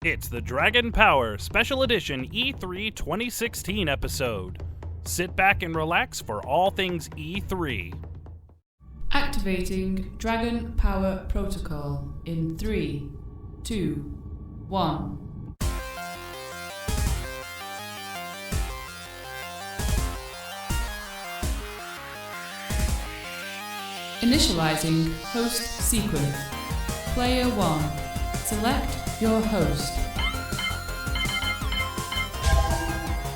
It's the Dragon Power Special Edition E3 2016 episode. Sit back and relax for all things E3. Activating Dragon Power Protocol in 3, 2, 1. Initializing host sequence. Player 1. Select your host.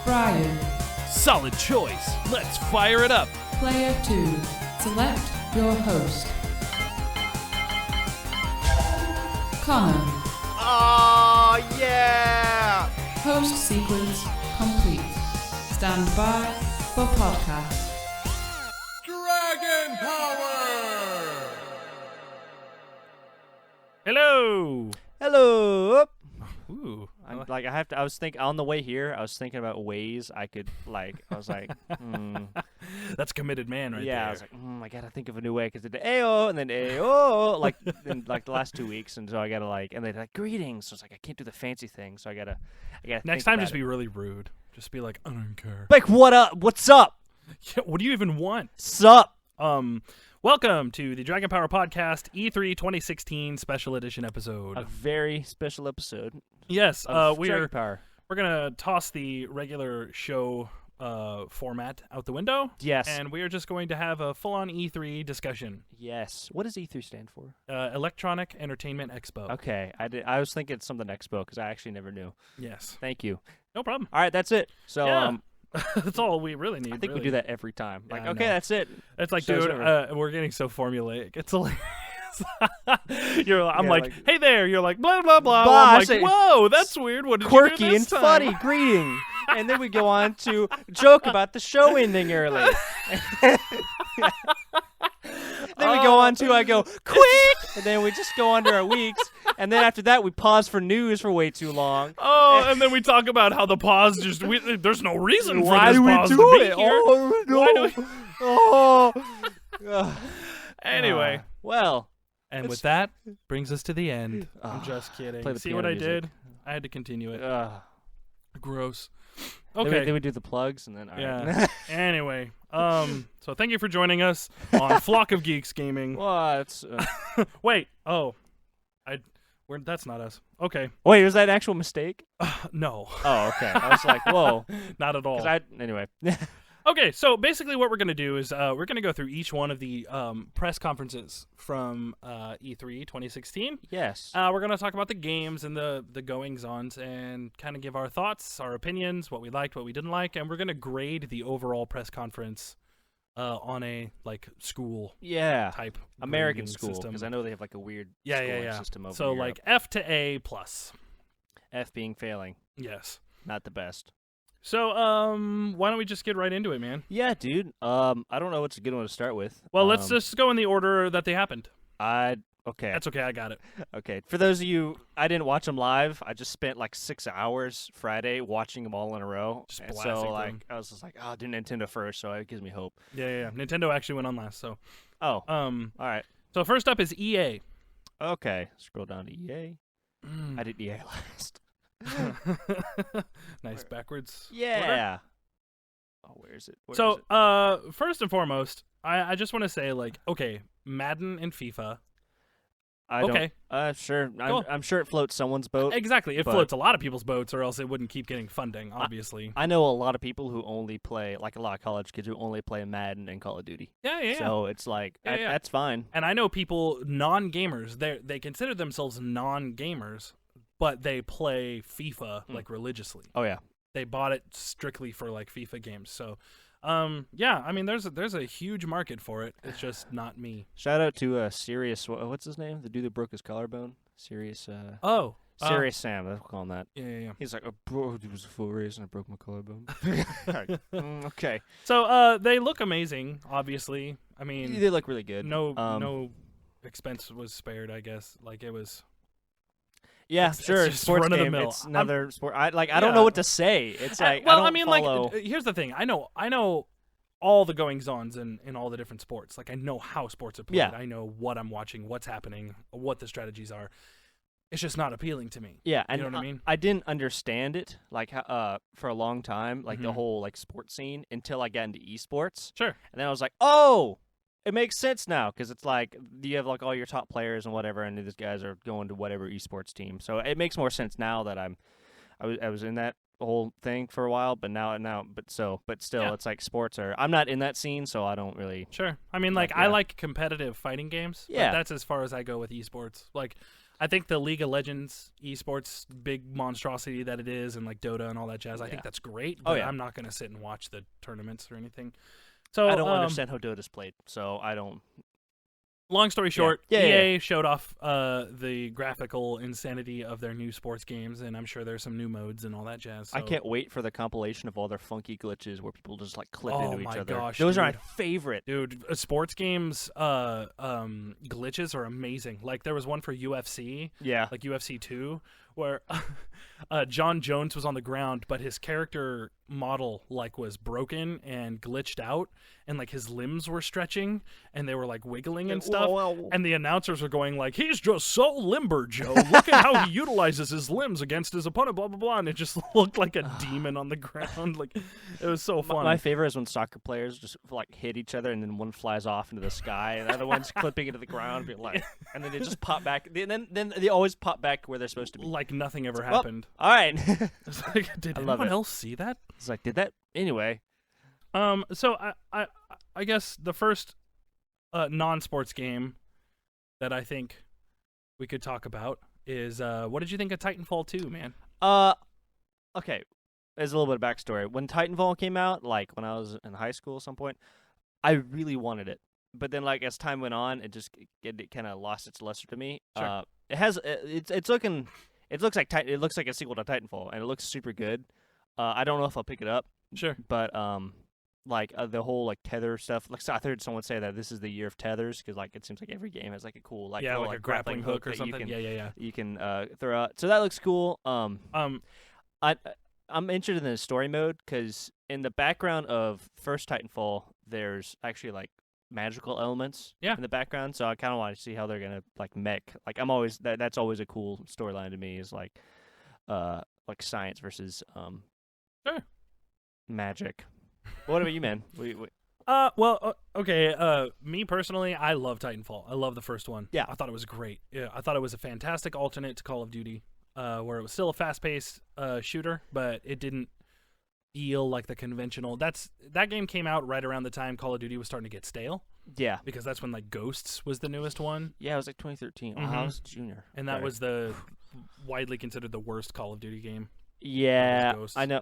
Brian. Solid choice. Let's fire it up. Player 2. Select your host. Connor. Oh, yeah! Host sequence complete. Stand by for podcast. Dragon Power! Hello. Hello. Ooh. I was thinking on the way here. I was thinking about ways I could That's a committed man right there. yeah. I was like, I gotta think of a new way because the AO and then AO in the last 2 weeks, and so I gotta and then greetings. So it's like I can't do the fancy thing, so I gotta. Next time, just be really rude. Just be like, I don't care. Like, what up? What's up? Yeah, what do you even want? Sup? Welcome to the Dragon Power Podcast E3 2016 Special Edition episode. A very special episode. Yes, of we're Dragon Power. gonna toss the regular show format out the window. Yes. And we are just going to have a full-on E3 discussion. Yes. What does E3 stand for? Electronic Entertainment Expo. Okay. I was thinking something Expo because I actually never knew. Yes. Thank you. No problem. All right. That's it. So Yeah. That's all we really need. I think really. we do that every time. Yeah, Like, I okay, know. that's it. It's like, Show's dude, over. we're getting so formulaic. It's hilarious. I'm Yeah, like, hey there. You're like, blah, blah, blah. Blah, I'm I like, say, whoa, that's weird. What did you Quirky do this and time? funny greeting. And then we go on to joke about the show ending early. Then we go on to I go quick, and then we just go on to our weeks, and then after that we pause for news for way too long. Oh, and then we talk about how the pause just, there's no reason for Why this do we pause do to be it? here. Oh no! Why do we- Oh. Anyway. Well, And It's- with that, brings us to the end. I'm Ah, just kidding. play the See what piano I music. did? I had to continue it. Gross. Then Okay. we do the plugs, and then all right. Yeah. Anyway, so thank you for joining us on Flock of Geeks Gaming. Well, it's, Wait. Oh. That's not us. Okay. wait, was that an actual mistake? No. Oh, okay. I was like, whoa. Not at all. Anyway. Okay, so basically what we're going to do is we're going to go through each one of the press conferences from E3 2016. Yes. We're going to talk about the games and the goings-ons and kind of give our thoughts, our opinions, what we liked, what we didn't like, and we're going to grade the overall press conference on a school Yeah. type American grading school, system. because I know they have a weird Yeah, scoring system over So Europe. F to A plus. F being failing, Yes. not the best. So why don't we just get right into it, man? Yeah, dude. I don't know what's a good one to start with. Well, let's just go in the order that they happened. Okay. That's okay. I got it. Okay. For those of you, I didn't watch them live. I just spent 6 hours Friday watching them all in a row. Just And blasting so them. I was just like, oh, do Nintendo first, so it gives me hope. Yeah. Nintendo actually went on last. So Oh. All right. So first up is EA. Okay. Scroll down to EA. I did EA last. Nice backwards. order. Yeah. Oh, where is it? Where is So, it? first and foremost, I just want to say, okay, Madden and FIFA. Okay. Sure. Cool. I'm sure it floats someone's boat. Exactly. It but- floats a lot of people's boats, or else it wouldn't keep getting funding, obviously. I know a lot of people who only play, a lot of college kids who only play Madden and Call of Duty. Yeah. So it's Yeah. that's fine. And I know people, non-gamers, they consider themselves non-gamers, but they play FIFA, religiously. Oh, yeah. They bought it strictly for, FIFA games. So, yeah, I mean, there's a huge market for it. It's just not me. Shout out to Sirius. What's his name? The dude that broke his collarbone? Sirius. Sirius Sam. Let's call him that. Yeah. He's like, bro, it was a full race and I broke my collarbone. Okay. So, they look amazing, obviously. I mean, They look really good. no expense was spared, I guess. It was... Yeah, It's sure. just Sports game. run-of-the-mill. It's another sport. I don't Yeah. know what to say. It's like well, I don't follow. here's the thing. I know all the goings-ons in all the different sports. I know how sports are played. Yeah. I know what I'm watching, what's happening, what the strategies are. It's just not appealing to me. Yeah, and you know what I mean? I didn't understand it like for a long time, like the Mhm. whole like sports scene until I got into esports, Sure. and then I was like, oh, it makes sense now because it's like you have like all your top players and whatever, and these guys are going to whatever esports team. So it makes more sense now that I was in that whole thing for a while, but still, Yeah. it's like sports are. I'm not in that scene, so I don't really. Sure. I mean, like, Like, I yeah. like competitive fighting games. Yeah. But that's as far as I go with esports. Like, I think the League of Legends esports, big monstrosity that it is, and like Dota and all that jazz, I think Yeah. that's great. Oh, But yeah. I'm not going to sit and watch the tournaments or anything. So I don't understand how Dota's played, so I don't. Long story short, Yeah, EA showed off the graphical insanity of their new sports games, and I'm sure there's some new modes and all that jazz. I so- can't wait for the compilation of all their funky glitches where people just like clip Oh into each my other. gosh, Those are my dude. favorite. Dude, sports games glitches are amazing. Like there was one for UFC, Yeah. like UFC 2, where John Jones was on the ground, but his character model like was broken and glitched out, and like his limbs were stretching and they were like wiggling and stuff. And the announcers are going like, "He's just so limber, Joe. Look at how he utilizes his limbs against his opponent." Blah blah blah. And it just looked like a demon on the ground. Like it was so fun. My favorite is when soccer players just like hit each other and then one flies off into the sky and the other one's clipping into the ground, and then they just pop back. Then they always pop back where they're supposed to be. Like nothing ever Well, happened. All right. It's like, did I love anyone it. else see that? It's like, did that anyway? So I guess the first non-sports game that I think we could talk about is what did you think of Titanfall 2, man? Okay. There's a little bit of backstory. When Titanfall came out, like when I was in high school at some point, I really wanted it. But then, like as time went on, it kind of lost its luster to me. Sure. It looks like a sequel to Titanfall, and it looks super good. I don't know if I'll pick it up, Sure. but the whole like tether stuff. Like I heard someone say that this is the year of tethers because like it seems like every game has like a cool like Yeah, little, like a grappling hook or that something. Yeah. you can throw out. So that looks cool. I'm interested in the story mode because in the background of first Titanfall, there's actually like magical elements in the background. So I kind of want to see how they're gonna like mech. Like I'm always that's always a cool storyline to me is like science versus Sure. magic. What about you, man? Okay. Me personally, I love Titanfall. I love the first one. Yeah. I thought it was great. Yeah, I thought it was a fantastic alternate to Call of Duty, where it was still a fast-paced shooter, but it didn't feel like the conventional. That game came out right around the time Call of Duty was starting to get stale, Yeah. because that's when like Ghosts was the newest one, Yeah, it was like 2013. Oh, I was a junior. and that Right. was the widely considered the worst Call of Duty game. Yeah, Ghosts. I know.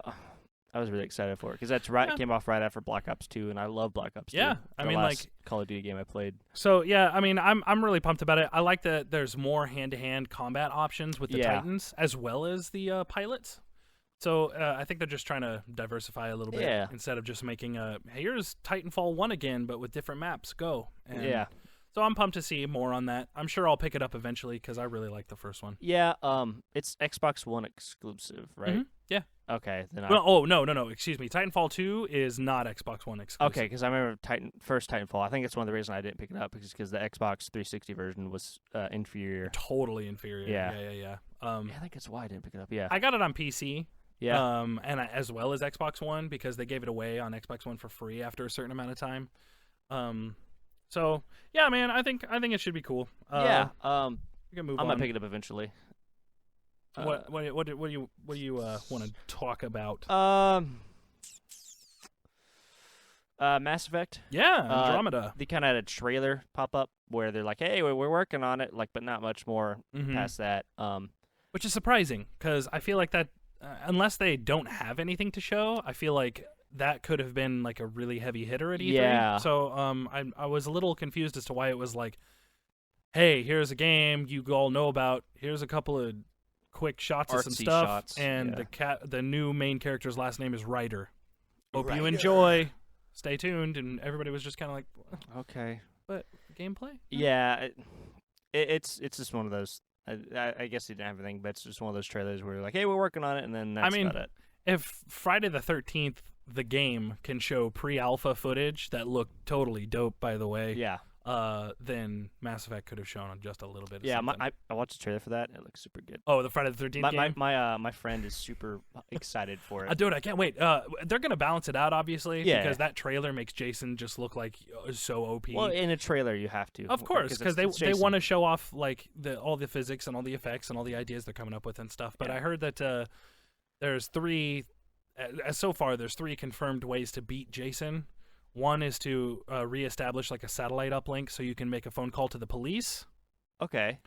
I was really excited for it because that's right. Yeah. Came off right after Black Ops 2, and I love Black Ops 2. Yeah, I The mean, last like- Call of Duty game I played. So yeah, I mean, I'm really pumped about it. I like that there's more hand-to-hand combat options with the Yeah. Titans as well as the pilots. So I think they're just trying to diversify a little bit Yeah. instead of just making hey, here's Titanfall 1 again, but with different maps. Go. And Yeah, So I'm pumped to see more on that. I'm sure I'll pick it up eventually because I really like the first one. yeah. It's Xbox One exclusive, right? Mhm, yeah. Okay, then Well, no. Excuse me. Titanfall 2 is not Xbox One exclusive. okay, because I remember first Titanfall. I think it's one of the reasons I didn't pick it up because the Xbox 360 version was inferior. Totally inferior. Yeah. Yeah. Yeah, I think that's why I didn't pick it up. Yeah, I got it on PC. yeah. As well as Xbox One because they gave it away on Xbox One for free after a certain amount of time. So yeah, man, I think it should be cool. Yeah. We can move I on. might pick it up eventually. What do you want to talk about? Mass Effect. Yeah, Andromeda. They kind of had a trailer pop up where they're like, "Hey, we're working on it," like, but not much more Mhm. past that. Which is surprising because I feel like that unless they don't have anything to show, I feel like that could have been like a really heavy hitter at E3. Yeah. So I was a little confused as to why it was like, hey, here's a game you all know about. Here's a couple of quick shots of some Artsy stuff, shots, and yeah. the new main character's last name is Ryder. Hope you Ryder. enjoy. Stay tuned. And everybody was just kind of like, Okay. but gameplay? Yeah, it's just one of those. I guess they didn't have anything, but it's just one of those trailers where you're like, "Hey, we're working on it," and then that's about it. If Friday the 13th, the game can show pre-alpha footage that looked totally dope, by the way. Yeah. than Mass Effect could have shown on just a little bit. Of Yeah, something. I watched the trailer for that. It looks super good. Oh, the Friday the 13th game. My friend is super excited for it. Dude, I can't wait. They're gonna balance it out, obviously, Yeah. because that trailer makes Jason just look like so OP. Well, in a trailer you have to. Of course, because it's they Jason. want to show off like all the physics and all the effects and all the ideas they're coming up with and stuff. But Yeah. I heard that there's three. So far, there's 3 confirmed ways to beat Jason. One is to reestablish like a satellite uplink so you can make a phone call to the police. Okay.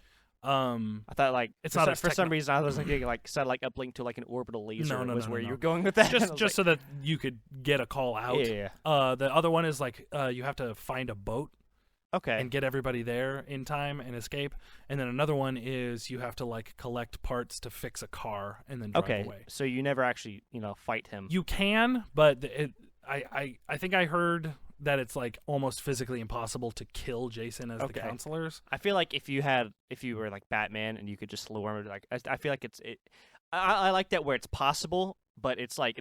I I thought like It's for, not so- as for some reason I was thinking like satellite uplink to like an orbital laser No, was no, where no, you no. were going with that. just so that you could get a call out. Yeah. The other one is like you have to find a boat Okay. and get everybody there in time and escape. And then another one is you have to like collect parts to fix a car and then drive Okay. away. So you never actually fight him. You can, but I think I heard that it's like almost physically impossible to kill Jason as the Okay. counselors. I feel like if you were like Batman and you could just lure him, like I feel like I like that where it's possible, but it's like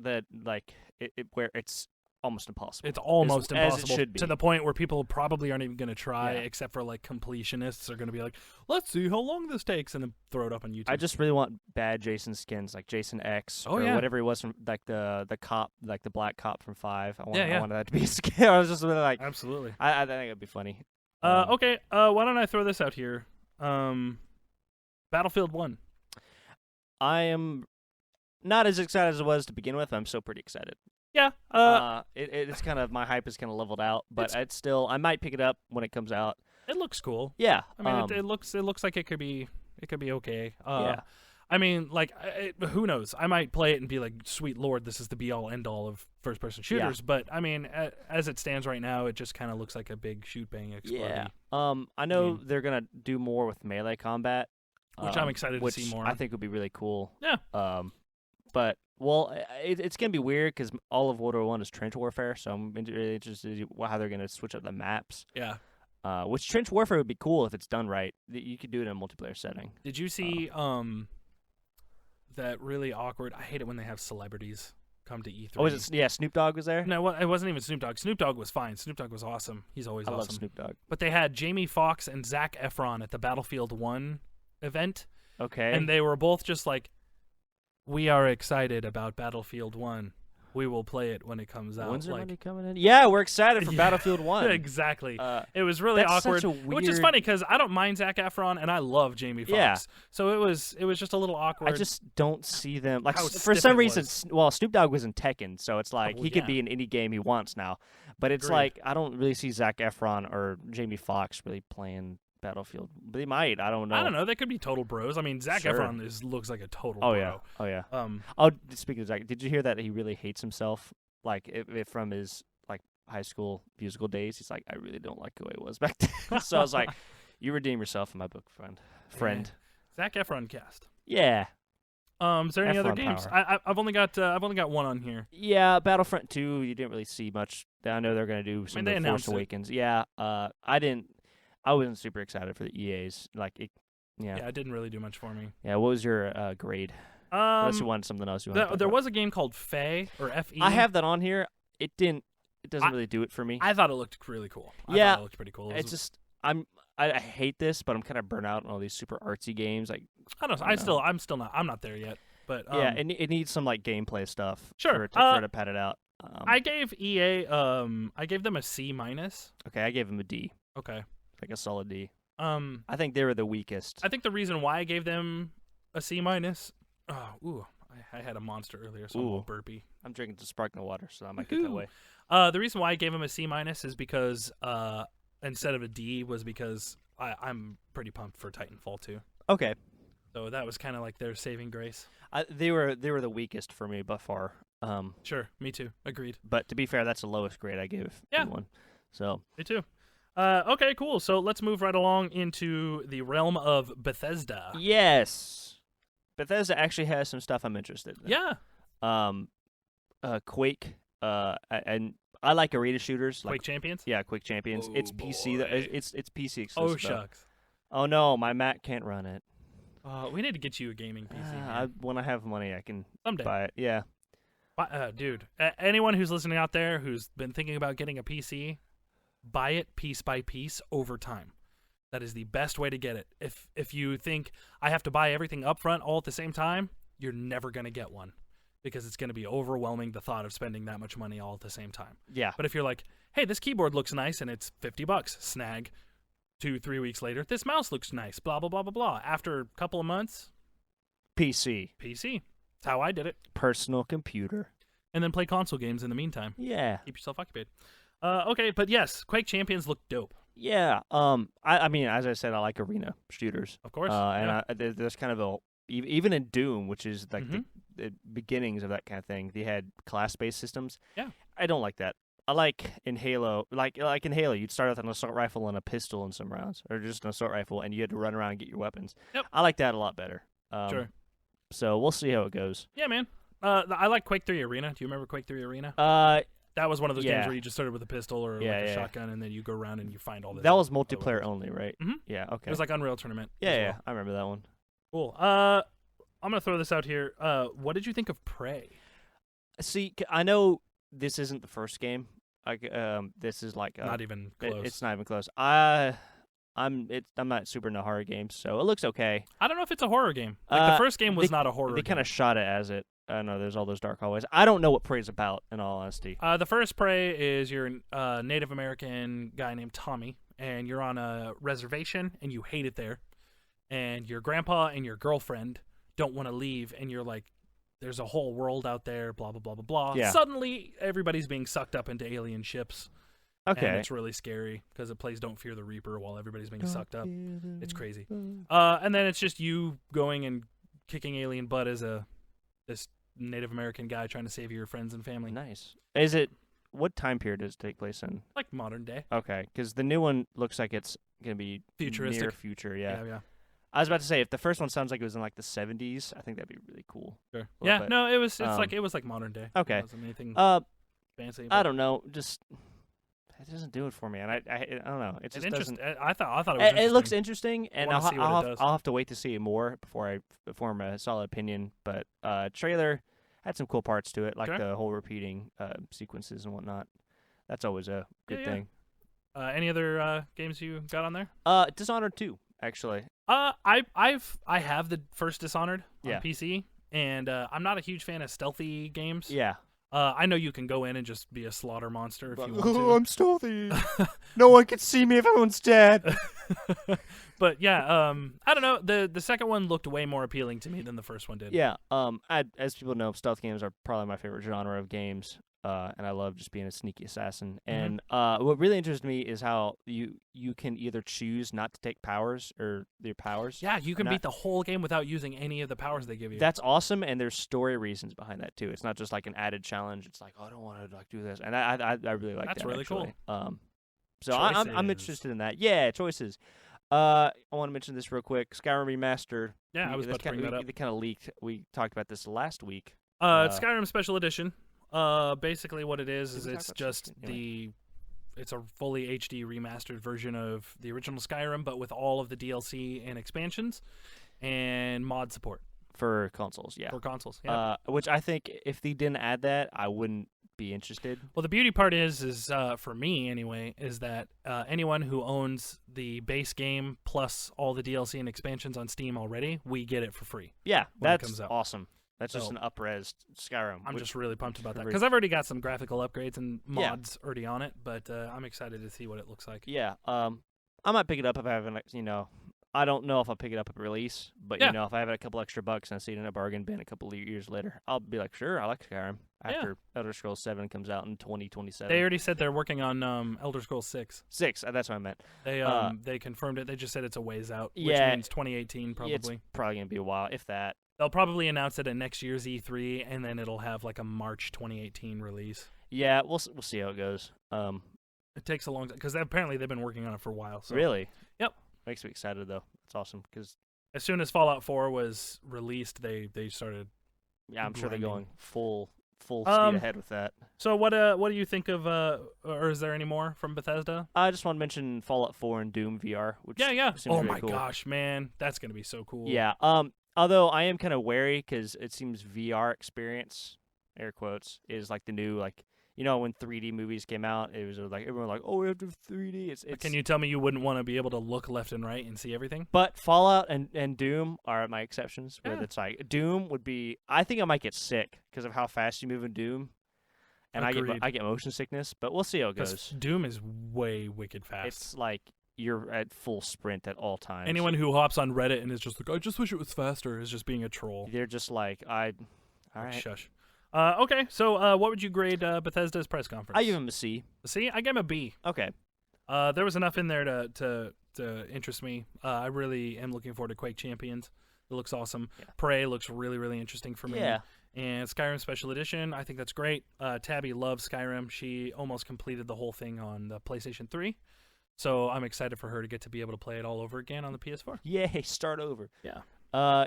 where it's almost impossible. It's almost as it impossible should be. to the point where people probably aren't even going to try, Yeah. except for like completionists are going to be like, let's see how long this takes, and then throw it up on YouTube. I just really want bad Jason skins, like Jason X Oh, or yeah. whatever he was from like the cop, like the black cop from 5. I Yeah. wanted that to be a skin. I was just really like, Absolutely. I think it'd be funny. Okay. Why don't I throw this out here? Battlefield 1. I am not as excited as I was to begin with. I'm still pretty excited. Yeah. It's kind of my hype is kind of leveled out, but it's still I might pick it up when it comes out. It looks cool. Yeah, I mean, it looks like it could be okay. Yeah. I mean, like, who knows? I might play it and be like, "Sweet Lord, this is the be-all, end-all of first-person shooters." But I mean, as it stands right now, it just kind of looks like a big shoot-bang exploding. Yeah. I know game. they're gonna do more with melee combat, Which I'm excited to see more I of. think would be really cool. Yeah. But it's gonna be weird because all of World War I is trench warfare, so I'm really interested in how they're gonna switch up the maps. Yeah. Which trench warfare would be cool if it's done right. You could do it in a multiplayer setting. Did you see that really awkward? I hate it when they have celebrities come to E3. Oh, is it? Yeah, Snoop Dogg was there. No, it wasn't even Snoop Dogg. Snoop Dogg was fine. Snoop Dogg was awesome. He's always I awesome. love Snoop Dogg. But they had Jamie Foxx and Zac Efron at the Battlefield 1 event, Okay. and they were both just like, "We are excited about Battlefield 1. We will play it when it comes out." When's their like, money coming in? Yeah, we're excited for Yeah. Battlefield 1. Exactly. It was really that's awkward, such a which is weird- funny because I don't mind Zac Efron and I love Jamie Foxx. Yeah. So it was just a little awkward. I just don't see them like How for stiff some it reason. was. Well, Snoop Dogg was in Tekken, so it's like Oh, he could yeah. be in any game he wants now. But it's Agreed. like I don't really see Zac Efron or Jamie Foxx really playing Battlefield. But they might. I don't know. I don't know. They could be total bros. I mean, Zac Sure. Efron looks like a total Oh bro. yeah. Oh yeah. Um, Oh, speaking of Zac, did you hear that he really hates himself? Like if from his like high school musical days, he's like, I really don't like who I was back then. So I was like, you redeem yourself in my book, friend. Zac Efron cast. Yeah. Is there any other Efron games? power. I've only got one on here. Yeah, Battlefront 2, you didn't really see much. I know they're going to do some they of the Force announced it. Awakens. Yeah, I wasn't super excited for the EAs. Like, Yeah, it didn't really do much for me. Yeah, what was your grade? Unless you wanted something else you wanted there was a game called Fe or Fe. I have that on here. It doesn't really do it for me. I thought it looked really cool. I Yeah, thought it looked pretty cool. It's just I hate this, but I'm kind of burnt out on all these super artsy games. Like I don't know. I'm not there yet. But yeah, it needs some like gameplay stuff. Sure, for it to pad it out. I gave EA I gave them a C-. Okay, I gave them a D, Okay. like a solid D. I I think they were the weakest. think the reason why I gave them a C-. I had a monster earlier, so I'm all Ooh. burpy. I'm drinking some sparkling water, so I might get that Woohoo. way. The reason why I gave him a C- is because instead of a D was because I'm pretty pumped for Titanfall 2. Okay. So that was kind of like their saving grace. They were the weakest for me by far. Sure, me too. Agreed. But to be fair, that's the lowest grade I gave Yeah. anyone. So Me too. Okay, cool. So let's move right along into the realm of Bethesda. yes, Bethesda actually has some stuff I'm interested in. Yeah. Quake. And I like arena shooters. Quake Like Champions? yeah, Quake Champions. Oh, It's PC. boy. It's PC exclusive. Oh, though. shucks. Oh no, my Mac can't run it. We need to get you a gaming PC. man. When I have money, I can Someday. buy it. Yeah. Dude, anyone who's listening out there who's been thinking about getting a PC, buy it piece by piece over time. That is the best way to get it. If you think I have to buy everything up front all at the same time, you're never going to get one because it's going to be overwhelming, the thought of spending that much money all at the same time. Yeah. But if you're like, hey, this keyboard looks nice and it's $50, snag. 2-3 weeks later, this mouse looks nice, blah, blah, blah, blah, blah. After a couple of months, PC. That's how I did it. Personal computer. And then play console games in the meantime. Yeah. Keep yourself occupied. Okay, but yes, Quake Champions look dope. Yeah. I mean, as I said, I like arena shooters. Of course. There's kind of even in Doom, which is like the beginnings of that kind of thing, they had class-based systems. Yeah. I don't like that. I like in Halo, like in Halo, you'd start with an assault rifle and a pistol in some rounds, or just an assault rifle, and you had to run around and get your weapons. Yep. I like that a lot better. Sure. So we'll see how it goes. Yeah, man. I like Quake 3 Arena. Do you remember Quake 3 Arena? That was one of those games where you just started with a pistol or a shotgun, and then you go around and you find all this. That was multiplayer only, right? Mm-hmm. Yeah, okay. It was like Unreal Tournament. Yeah, I remember that one. Cool. I'm going to throw this out here. What did you think of Prey? See, I know this isn't the first game. This is like not even close. It's not even close. I'm not super into horror games, so it looks okay. I don't know if it's a horror game. Like the first game was not a horror game. They kind of shot it as it. I know there's all those dark hallways. I don't know what Prey's about, in all honesty. The first Prey is you're a Native American guy named Tommy, and you're on a reservation, and you hate it there. And your grandpa and your girlfriend don't want to leave, and you're like, there's a whole world out there, blah, blah, blah, blah, blah. Yeah. Suddenly, everybody's being sucked up into alien ships. Okay. And it's really scary because it plays Don't Fear the Reaper while everybody's being sucked up. It's crazy. And then it's just you going and kicking alien butt as this Native American guy trying to save your friends and family. Nice. What time period does it take place in? Like modern day. Okay, because the new one looks like it's going to be futuristic. Near future, yeah. Yeah. I was about to say, if the first one sounds like it was in like the 70s, I think that'd be really cool. Sure. Yeah, no, it was like modern day. Okay. It wasn't anything fancy. I don't know, just it doesn't do it for me, and I don't know. It just doesn't. I thought it was interesting. It looks interesting, and I'll have to wait to see more before I form a solid opinion. But trailer had some cool parts to it, like the whole repeating sequences and whatnot. That's always a good thing. Any other games you got on there? Dishonored 2, actually. I have the first Dishonored on PC, and I'm not a huge fan of stealthy games. Yeah. I know you can go in and just be a slaughter monster if you want to. Oh, I'm stealthy. No one can see me if everyone's dead. But yeah, I don't know. The second one looked way more appealing to me than the first one did. Yeah. As people know, stealth games are probably my favorite genre of games. And I love just being a sneaky assassin. And what really interests me is how you can either choose not to take powers or their powers. Yeah, you can beat the whole game without using any of the powers they give you. That's awesome, and there's story reasons behind that too. It's not just like an added challenge. It's like, oh, I don't want to like do this, and I really like that. That's really actually. cool. So I'm interested in that. Yeah, choices. I want to mention this real quick. Skyrim Remastered. Yeah, I was about to bring that up. They kind of leaked. We talked about this last week. Skyrim Special Edition. Basically what it is it's just it's a fully HD remastered version of the original Skyrim, but with all of the DLC and expansions and mod support for consoles. Yeah, for consoles. Yeah. Which I think if they didn't add that, I wouldn't be interested. Well, the beauty part is for me anyway, is that anyone who owns the base game plus all the DLC and expansions on Steam already, we get it for free. Yeah, that's comes out. Awesome. That's just an up-res Skyrim. I'm just really pumped about that because I've already got some graphical upgrades and mods already on it, but I'm excited to see what it looks like. Yeah, I might pick it up if I haven't, I don't know if I'll pick it up at release, but if I have a couple extra bucks and I see it in a bargain bin a couple of years later, I'll be like, sure, I like Skyrim. After Elder Scrolls 7 comes out in 2027. They already said they're working on Elder Scrolls 6. 6, that's what I meant. They confirmed it. They just said it's a ways out, which means 2018 probably. It's probably going to be a while, if that. They'll probably announce it at next year's E3, and then it'll have like a March 2018 release. Yeah, we'll see how it goes. It takes a long time because apparently they've been working on it for a while. So. Really? Yep. Makes me excited though. It's awesome because as soon as Fallout 4 was released, they started. Yeah, I'm sure they're going full speed ahead with that. So what do you think of or is there any more from Bethesda? I just want to mention Fallout 4 and Doom VR. Which Oh my gosh, man, that's gonna be so cool. Yeah. Although I am kind of wary because it seems VR experience, air quotes, is like the new You know, when 3D movies came out, it was like everyone was like, "Oh, we have to have 3D." It's Can you tell me you wouldn't want to be able to look left and right and see everything? But Fallout and Doom are my exceptions. Where Yeah. it's like Doom would be. I think I might get sick because of how fast you move in Doom, and Agreed. I get motion sickness. But we'll see how it 'Cause goes. Doom is way wicked fast. It's like you're at full sprint at all times. Anyone who hops on Reddit and is just like, I just wish it was faster, is just being a troll. They're just like all right. Shush. Okay, so what would you grade Bethesda's press conference? I give him a C. C? I gave him a B. Okay. There was enough in there to interest me. I really am looking forward to Quake Champions. It looks awesome. Yeah. Prey looks really, really interesting for me. Yeah. And Skyrim Special Edition, I think that's great. Tabby loves Skyrim. She almost completed the whole thing on the PlayStation 3. So I'm excited for her to get to be able to play it all over again on the PS4. Yay! Start over. Yeah.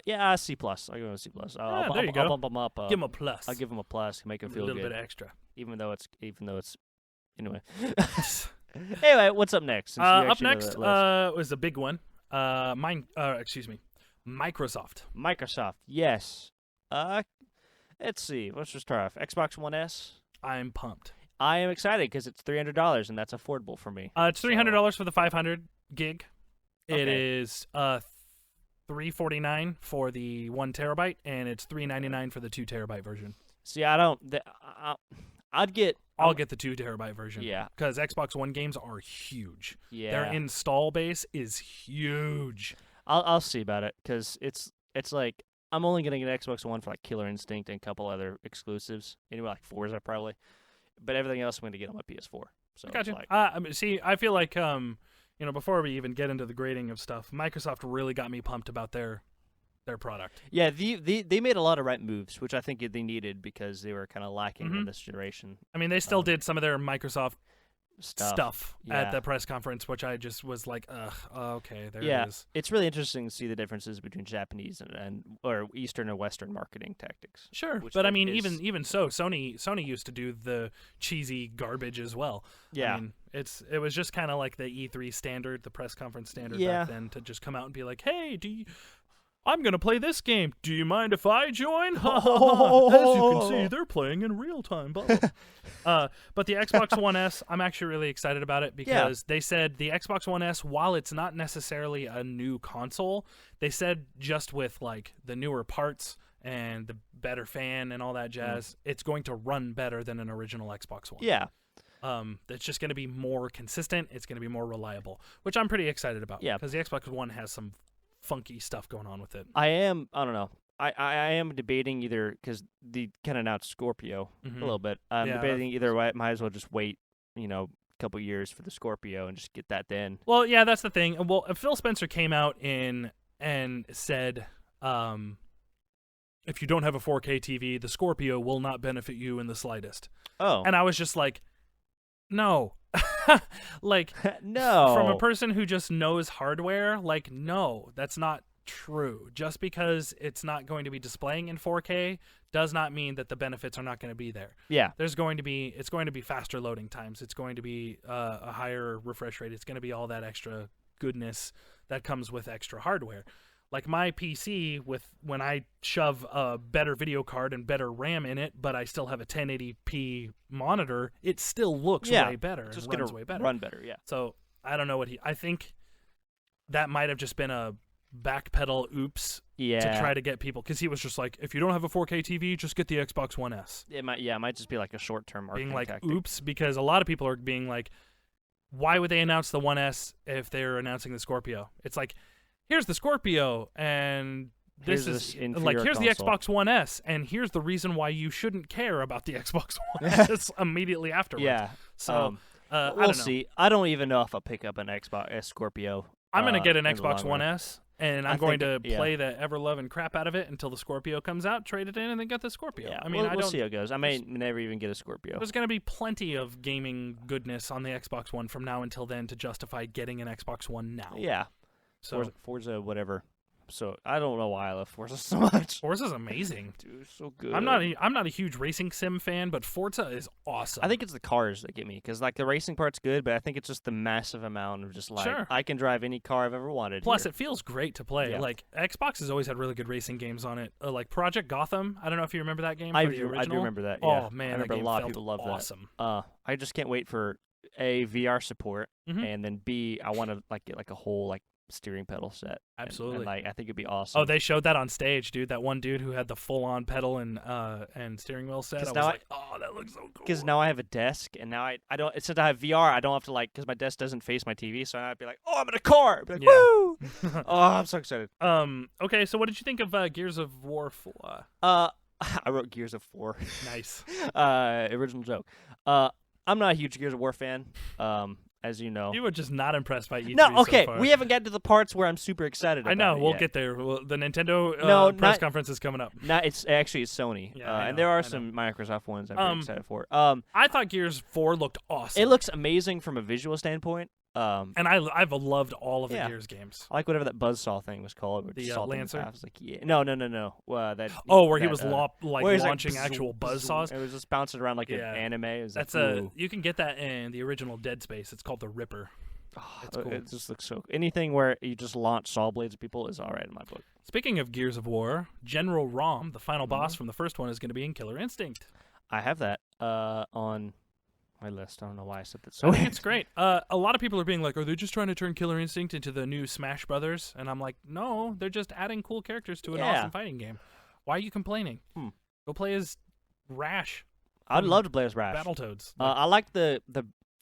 Yeah, C plus. I'll give him a C plus. There you go. I'll bump him up. Give him a plus. I'll give him a plus. Make him feel a little good. bit extra. Even though it's anyway. Anyway, what's up next? Since you Up actually know next that list? was a big one. Microsoft. Microsoft. Yes. Let's see. Let's just start off. Xbox One S. I'm pumped. I am excited because it's $300 and that's affordable for me. It's $300 for the 500 gig. It Okay. is $349 for the 1 terabyte, and it's $399 for the 2 terabyte version. See, I don't. I'd get. I'll get the 2 terabyte version. Yeah. Because Xbox One games are huge. Yeah. Their install base is huge. I'll see about it because it's like I'm only gonna get an Xbox One for like Killer Instinct and a couple other exclusives. Anyway, like Forza probably, but everything else I'm gonna get on my PS4. So I got you. Like, I feel like before we even get into the grading of stuff, Microsoft really got me pumped about their product. yeah, they made a lot of right moves, which I think they needed because they were kind of lacking in this generation. I mean, they still did some of their Microsoft stuff Yeah. at the press conference, which I just was like, ugh, okay, there Yeah, it is. it's really interesting to see the differences between Japanese or Eastern and Western marketing tactics. Sure, which but I is- mean, even so, Sony used to do the cheesy garbage as well. Yeah. I mean, it was just kind of like the E3 standard, the press conference standard Yeah. back then, to just come out and be like, hey, I'm going to play this game. Do you mind if I join? As you can see, they're playing in real time. Blah, blah. But the Xbox One S, I'm actually really excited about it because they said the Xbox One S, while it's not necessarily a new console, they said just with like the newer parts and the better fan and all that jazz, it's going to run better than an original Xbox One. Yeah. It's just going to be more consistent. It's going to be more reliable, which I'm pretty excited about. Yeah. Because the Xbox One has some funky stuff going on with it. I don't know. I am debating either because they kind of announced Scorpio a little bit. I'm Yeah, debating either way. Might as well just wait, a couple years for the Scorpio and just get that then. Well, yeah, that's the thing. Well, Phil Spencer came out and said, if you don't have a 4K TV, the Scorpio will not benefit you in the slightest. Oh. And I was just like, no. Like, no. from a person who just knows hardware, like, no, that's not true. Just because it's not going to be displaying in 4K does not mean that the benefits are not going to be there. Yeah. It's going to be faster loading times. It's going to be a higher refresh rate. It's going to be all that extra goodness that comes with extra hardware. Like my PC, when I shove a better video card and better RAM in it, but I still have a 1080p monitor, it still looks way better It's just and runs gonna way better. run better, yeah. So I don't know I think that might have just been a backpedal oops to try to get people, because he was just like, if you don't have a 4K TV, just get the Xbox One S. It might just be like a short-term marketing Being like, tactic. oops, because a lot of people are being like, why would they announce the One S if they're announcing the Scorpio? It's like, here's the Scorpio, and Here's this is inferior like, here's the console. Xbox One S, and here's the reason why you shouldn't care about the Xbox One S immediately afterwards. Yeah. So I we'll don't know. see. I don't even know if I'll pick up an Xbox Scorpio. I'm going to get an in the Xbox long One run. S, and I'm going to play the ever-loving crap out of it until the Scorpio comes out, trade it in, and then get the Scorpio. Yeah, I mean, we'll see how it goes. I may never even get a Scorpio. There's going to be plenty of gaming goodness on the Xbox One from now until then to justify getting an Xbox One now. Yeah. So Forza whatever. so I don't know why I love Forza so much. Forza's amazing. Dude, it's so good. I'm not a huge racing sim fan, but Forza is awesome. I think it's the cars that get me, because like the racing part's good, but I think it's just the massive amount of just like I can drive any car I've ever wanted. Plus, it feels great to play. Yeah. Like Xbox has always had really good racing games on it. Like Project Gotham. I don't know if you remember that game. I the do original. remember that. Yeah. Oh man, I remember that game a lot of felt people love awesome. that. I just can't wait for A, VR support, Mhm. and then B, I want to like get like a whole like steering pedal set. Absolutely. And, like I think it'd be awesome. Oh, they showed that on stage, dude. That one dude who had the full-on pedal and steering wheel set. I was like, oh, that looks so cool. Because now I have a desk, and now I don't. Since I have VR, I don't have to like, because my desk doesn't face my TV, so I'd be like, oh, I'm in a car. I'd be like, woo! Oh, I'm so excited. Okay, so what did you think of Gears of War 4? I wrote Gears of 4. Nice. Original joke. I'm not a huge Gears of War fan. As you know. You were just not impressed by E3 No, okay. so far. We haven't gotten to the parts where I'm super excited about I know. it We'll yet. get there. The Nintendo press conference is coming up. It's Sony. Yeah, and there are some Microsoft ones I'm pretty excited for. I thought Gears 4 looked awesome. It looks amazing from a visual standpoint. And I've loved all of the Gears games. I like whatever that buzzsaw thing was called. The Lancer? I was like, yeah. No. Where he was launching like, actual buzzsaws. It was just bouncing around like an anime. It was That's you can get that in the original Dead Space. It's called the Ripper. It's cool. It just looks so. Anything where you just launch saw blades at people is all right in my book. Speaking of Gears of War, General Rom, the final boss from the first one, is going to be in Killer Instinct. I have that on my list. I don't know why I said that. So I think it's great. A lot of people are being like, "Are they just trying to turn Killer Instinct into the new Smash Brothers?" And I'm like, "No, they're just adding cool characters to an awesome fighting game. Why are you complaining? Go play as Rash. I'd love to play as Rash. Battletoads. I like the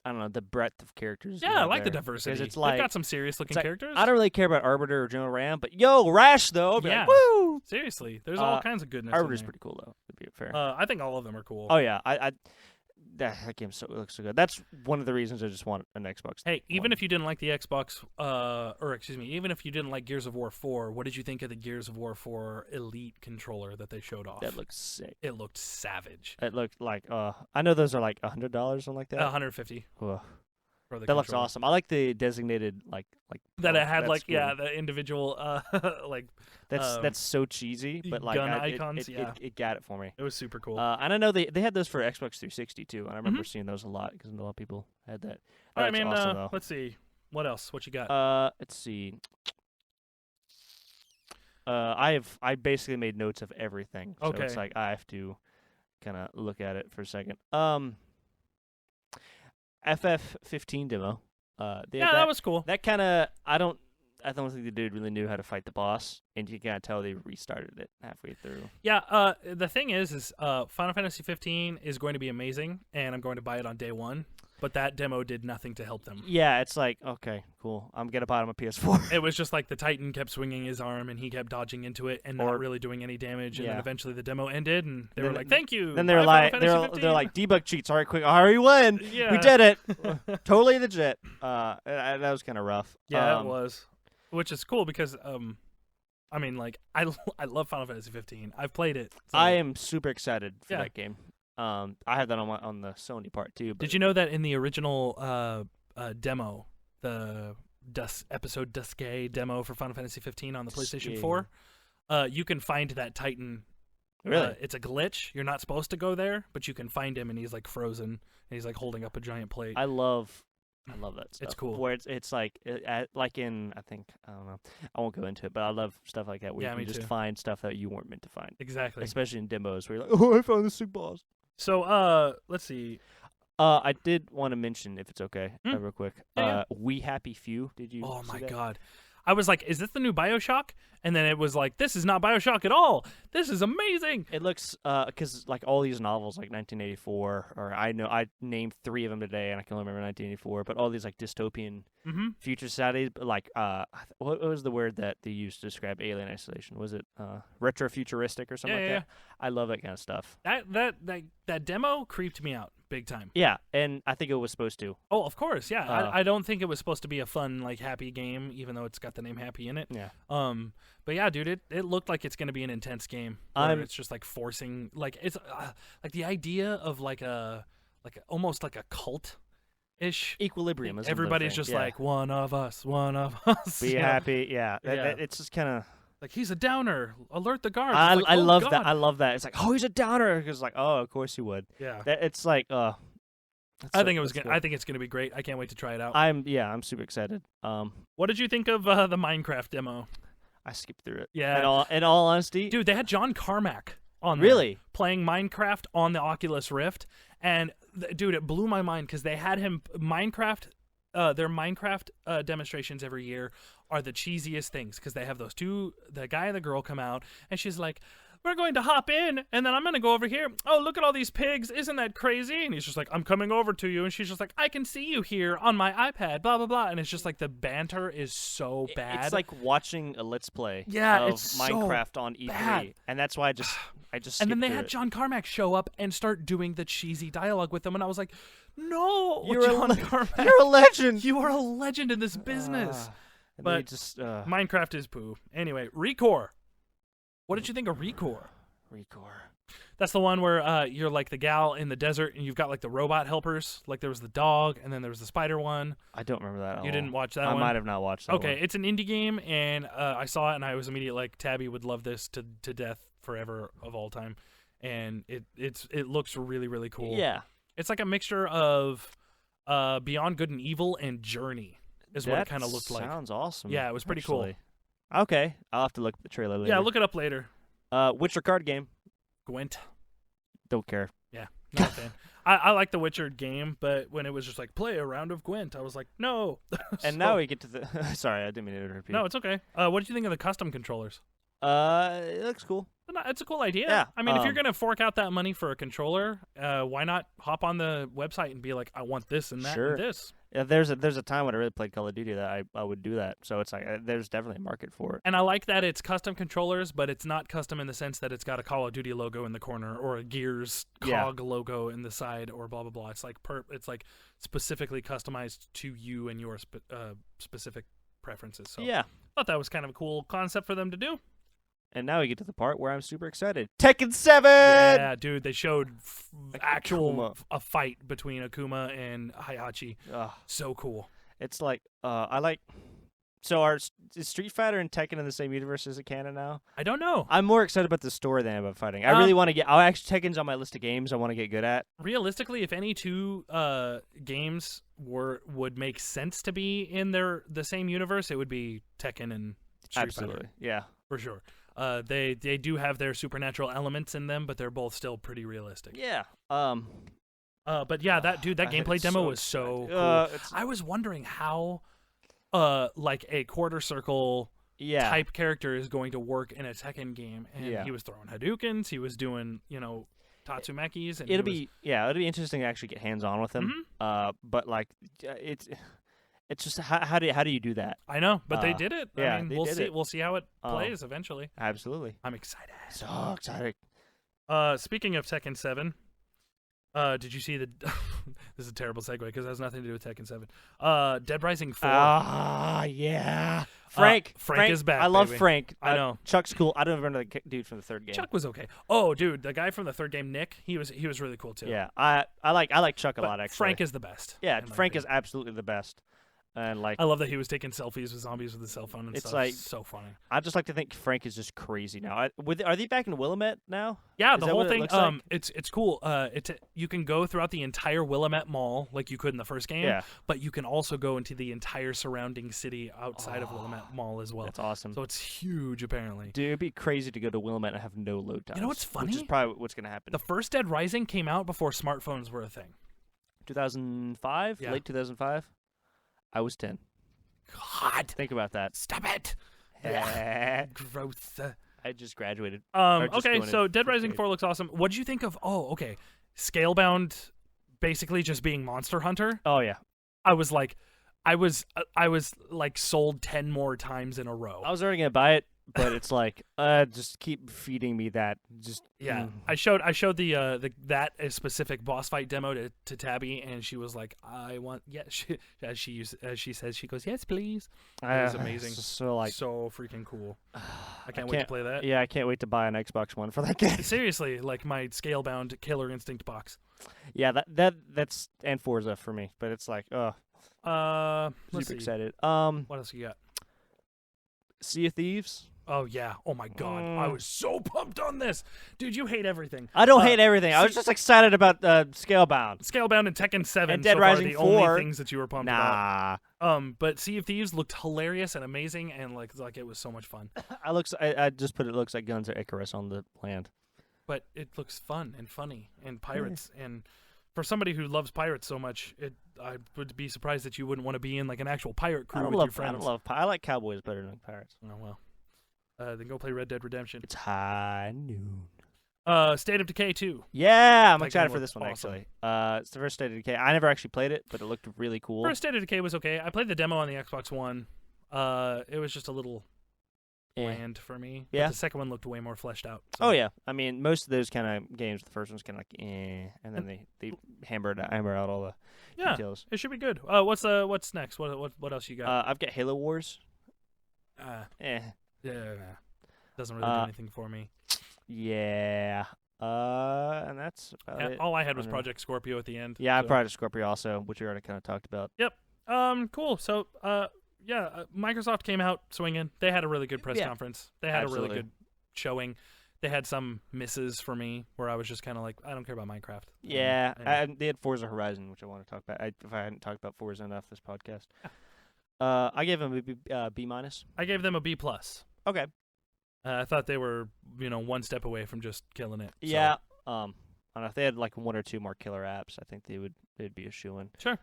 I don't know, the breadth of characters. Yeah, I like the diversity. It's like, they've got some serious-looking characters. I don't really care about Arbiter or General Ram, but Rash though. I'd be like, woo! Seriously, there's all kinds of goodness. Arbiter's pretty cool though. To be fair. I think all of them are cool. Oh yeah, that game looks so good. That's one of the reasons I just want an Xbox. Hey, even if you didn't like the Xbox, even if you didn't like Gears of War 4, what did you think of the Gears of War 4 Elite controller that they showed off? That looks sick. It looked savage. It looked like I know those are like $100, something like that. $150. That looks awesome. I like the designated like that it had cool. the individual that's so cheesy, but like gun icons. It got it for me. It was super cool. And I know they had those for Xbox 360 too, and I remember seeing those a lot because a lot of people had that. All right, man. Awesome, let's see. What else? What you got? Let's see. I basically made notes of everything, so it's like I have to kind of look at it for a second. FF15 demo. That was cool. That kind of I don't think the dude really knew how to fight the boss, and you can tell they restarted it halfway through. Yeah. The thing is Final Fantasy 15 is going to be amazing, and I'm going to buy it on day one. But that demo did nothing to help them. Yeah, it's like, okay, cool. I'm going to buy it on my PS4. It was just like the Titan kept swinging his arm, and he kept dodging into it and not really doing any damage. And then eventually the demo ended, and they were like, thank you. Then they're like debug cheats. All right, quick. Hurry, win. Yeah. We did it. Totally legit. That was kind of rough. Yeah, it was. Which is cool because, I love Final Fantasy 15. I've played it. So. I am super excited for that game. I have that on the Sony part too. But did you know that in the original demo, the episode Duske demo for Final Fantasy 15 on the PlayStation 4, you can find that Titan. Really? It's a glitch. You're not supposed to go there, but you can find him, and he's like frozen, and he's like holding up a giant plate. I love that stuff. It's cool. Where it's like in, I think, I don't know. I won't go into it, but I love stuff like that where you can just find stuff that you weren't meant to find. Exactly. Especially in demos where you're like, oh, I found this sick boss. So, let's see. I did want to mention, if it's okay, real quick. Yeah. We Happy Few. Did you? Oh my see that? God. I was like, is this the new BioShock? And then it was like, this is not BioShock at all. This is amazing. It looks, because like all these novels, like 1984, or I named 3 of them today, and I can only remember 1984, but all these like dystopian future societies, like, what was the word that they used to describe alien isolation? Was it retrofuturistic or something like that? I love that kind of stuff. That demo creeped me out big time. Yeah, and I think it was supposed to. Oh, of course, yeah. I don't think it was supposed to be a fun, like, happy game, even though it's got the name Happy in it. Yeah. But yeah, dude, it looked like it's gonna be an intense game. It's just like forcing, like it's like the idea of almost like a cult-ish Equilibrium. Is everybody's just like one of us. Be happy. Yeah. It's just kind of. Like, he's a downer. Alert the guards. I It's like, I oh, love God. that. I love that. It's like, oh, he's a downer. It's like, oh, of course he would. Yeah. It's like, I think it's gonna be great. I can't wait to try it out. I'm super excited. What did you think of the Minecraft demo? I skipped through it. Yeah. In all honesty, Dude, they had John Carmack on there really playing Minecraft on the Oculus Rift, and dude, it blew my mind because they had him Minecraft. Their Minecraft demonstrations every year are the cheesiest things because they have those two, the guy and the girl, come out, and she's like, we're going to hop in, and then I'm going to go over here. Oh, look at all these pigs. Isn't that crazy? And he's just like, I'm coming over to you. And she's just like, I can see you here on my iPad, blah, blah, blah. And it's just like the banter is so bad. It's like watching a Let's Play of it's Minecraft so on E3. bad. And that's why I just And then they skipped had through John Carmack show up and start doing the cheesy dialogue with them. And I was like, no, You're John a Carmack. You're a legend. You are a legend in this business. And But they just Minecraft is poo. Anyway, Recore. What did you think of Recore? Recore. That's the one where you're like the gal in the desert and you've got like the robot helpers. Like there was the dog and then there was the spider one. I don't remember that at all. You didn't watch that I one? might have not watched that Okay, one. it's an indie game and I saw it and I was immediately like, Tabby would love this to death forever of all time. And it looks really, really cool. Yeah. It's like a mixture of Beyond Good and Evil and Journey is what it kind of looked like. Sounds awesome. Yeah, it was pretty cool. Okay, I'll have to look at the trailer later. Yeah, look it up later. Witcher card game. Gwent. Don't care. Yeah, not a fan. I like the Witcher game, but when it was just like play a round of Gwent, I was like, no. And now we get to the. Sorry, I didn't mean to interrupt you. No, it's okay. What did you think of the custom controllers? It looks cool. It's a cool idea. Yeah, I mean, if you're gonna fork out that money for a controller, why not hop on the website and be like, I want this and that Sure. and this. Yeah, there's a time when I really played Call of Duty that I would do that. So it's like there's definitely a market for it. And I like that it's custom controllers, but it's not custom in the sense that it's got a Call of Duty logo in the corner or a Gears cog logo in the side or blah blah blah. It's like specifically customized to you and your specific preferences. So Yeah. I thought that was kind of a cool concept for them to do. And now we get to the part where I'm super excited. Tekken 7! Yeah, dude, they showed Akuma. a fight between Akuma and Heihachi. Ugh. So cool. It's like I like. So is Street Fighter and Tekken in the same universe as it canon now? I don't know. I'm more excited about the story than about fighting. I really want to get. Tekken's on my list of games I want to get good at. Realistically, if any two games would make sense to be in the same universe, it would be Tekken and Street Fighter. Yeah, For sure. They do have their supernatural elements in them, but they're both still pretty realistic. yeah. But yeah, that gameplay it's demo so was so exciting. cool. I was wondering how, like a quarter circle type character is going to work in a Tekken game, and he was throwing Hadoukens, he was doing Tatsumakis, and it'll be interesting to actually get hands on with him. But like it's just how do you do that? I know, but they did it. Yeah, I mean, they we'll did see. it. We'll see how it plays eventually. Absolutely. I'm excited. So excited. Speaking of Tekken 7, did you see the? This is a terrible segue because it has nothing to do with Tekken 7. Dead Rising 4. Ah, yeah. Frank is back. I love baby. Frank. I know. Chuck's cool. I don't remember the dude from the third game. Chuck was okay. Oh, dude, the guy from the third game, Nick, he was really cool too. Yeah, I like Chuck a But lot actually. Frank is the best. Yeah, in my Frank is opinion. absolutely the best. And like I love that he was taking selfies with zombies with his cell phone and It's stuff. like- So funny. I just like to think Frank is just crazy now. Are they back in Willamette now? Yeah, Is the that whole what it thing. looks like? It's cool. You can go throughout the entire Willamette Mall like you could in the first game. Yeah. But you can also go into the entire surrounding city outside of Willamette Mall as well. That's awesome. So it's huge, apparently. Dude, it'd be crazy to go to Willamette and have no load times. You know what's Which is funny? probably what's going to happen. The first Dead Rising came out before smartphones were a thing. 2005? Yeah. Late 2005? I was 10. God, Think about that. stop it. Gross. I just graduated. Or just Okay, going so in Dead fifth Rising grade. 4 looks awesome. What did you think of? Oh, okay, Scalebound, basically just being Monster Hunter. Oh, yeah. I was like sold 10 more times in a row. I was already going to buy it, but it's like, just keep feeding me that. Just Yeah, I showed that a specific boss fight demo to Tabby, and she was like, "I want as she says, she goes, yes, please." It was amazing. So like, So freaking cool. I can't wait to play that. Yeah, I can't wait to buy an Xbox One for that game. Seriously, like my Scalebound Killer Instinct box. Yeah, that's and Forza for me, but it's like, Let's super see. excited. What else you got? Sea of Thieves. Oh, yeah. Oh, my God. I was so pumped on this. Dude, you hate everything. I don't hate everything. I was just excited about Scalebound. Scalebound and Tekken 7 and Dead so Rising far the 4. only things that you were pumped about. But Sea of Thieves looked hilarious and amazing, and like it was so much fun. I just put it looks like Guns of Icarus on the land. But it looks fun and funny and pirates. And for somebody who loves pirates so much, I would be surprised that you wouldn't want to be in like an actual pirate crew with your friends. I like cowboys better than pirates. Oh, well. Then go play Red Dead Redemption. It's high noon. State of Decay 2. Yeah, I'm That excited game for this one, looked awesome. actually. It's the first State of Decay. I never actually played it, but it looked really cool. First State of Decay was okay. I played the demo on the Xbox One. It was just a little bland for me. Yeah. But the second one looked way more fleshed out. So. Oh, yeah. I mean, most of those kind of games, the first one's kind of like, and then they hammer out all the details. It should be good. What's next? What else you got? I've got Halo Wars. Yeah. Doesn't really do anything for me. Yeah. And that's about it. All I had was Project Scorpio at the end. Yeah, so. Project Scorpio also, which we already kind of talked about. Yep. Cool. So, Microsoft came out swinging. They had a really good press conference. They had a really good showing. They had some misses for me where I was just kind of like, I don't care about Minecraft. Yeah. They had Forza Horizon, which I want to talk about. If I hadn't talked about Forza enough this podcast. I gave them a B-. I gave them a B+. Okay. I thought they were, one step away from just killing it. So. Yeah. I don't know if they had like one or two more killer apps, I think they'd be a shoo-in. Sure.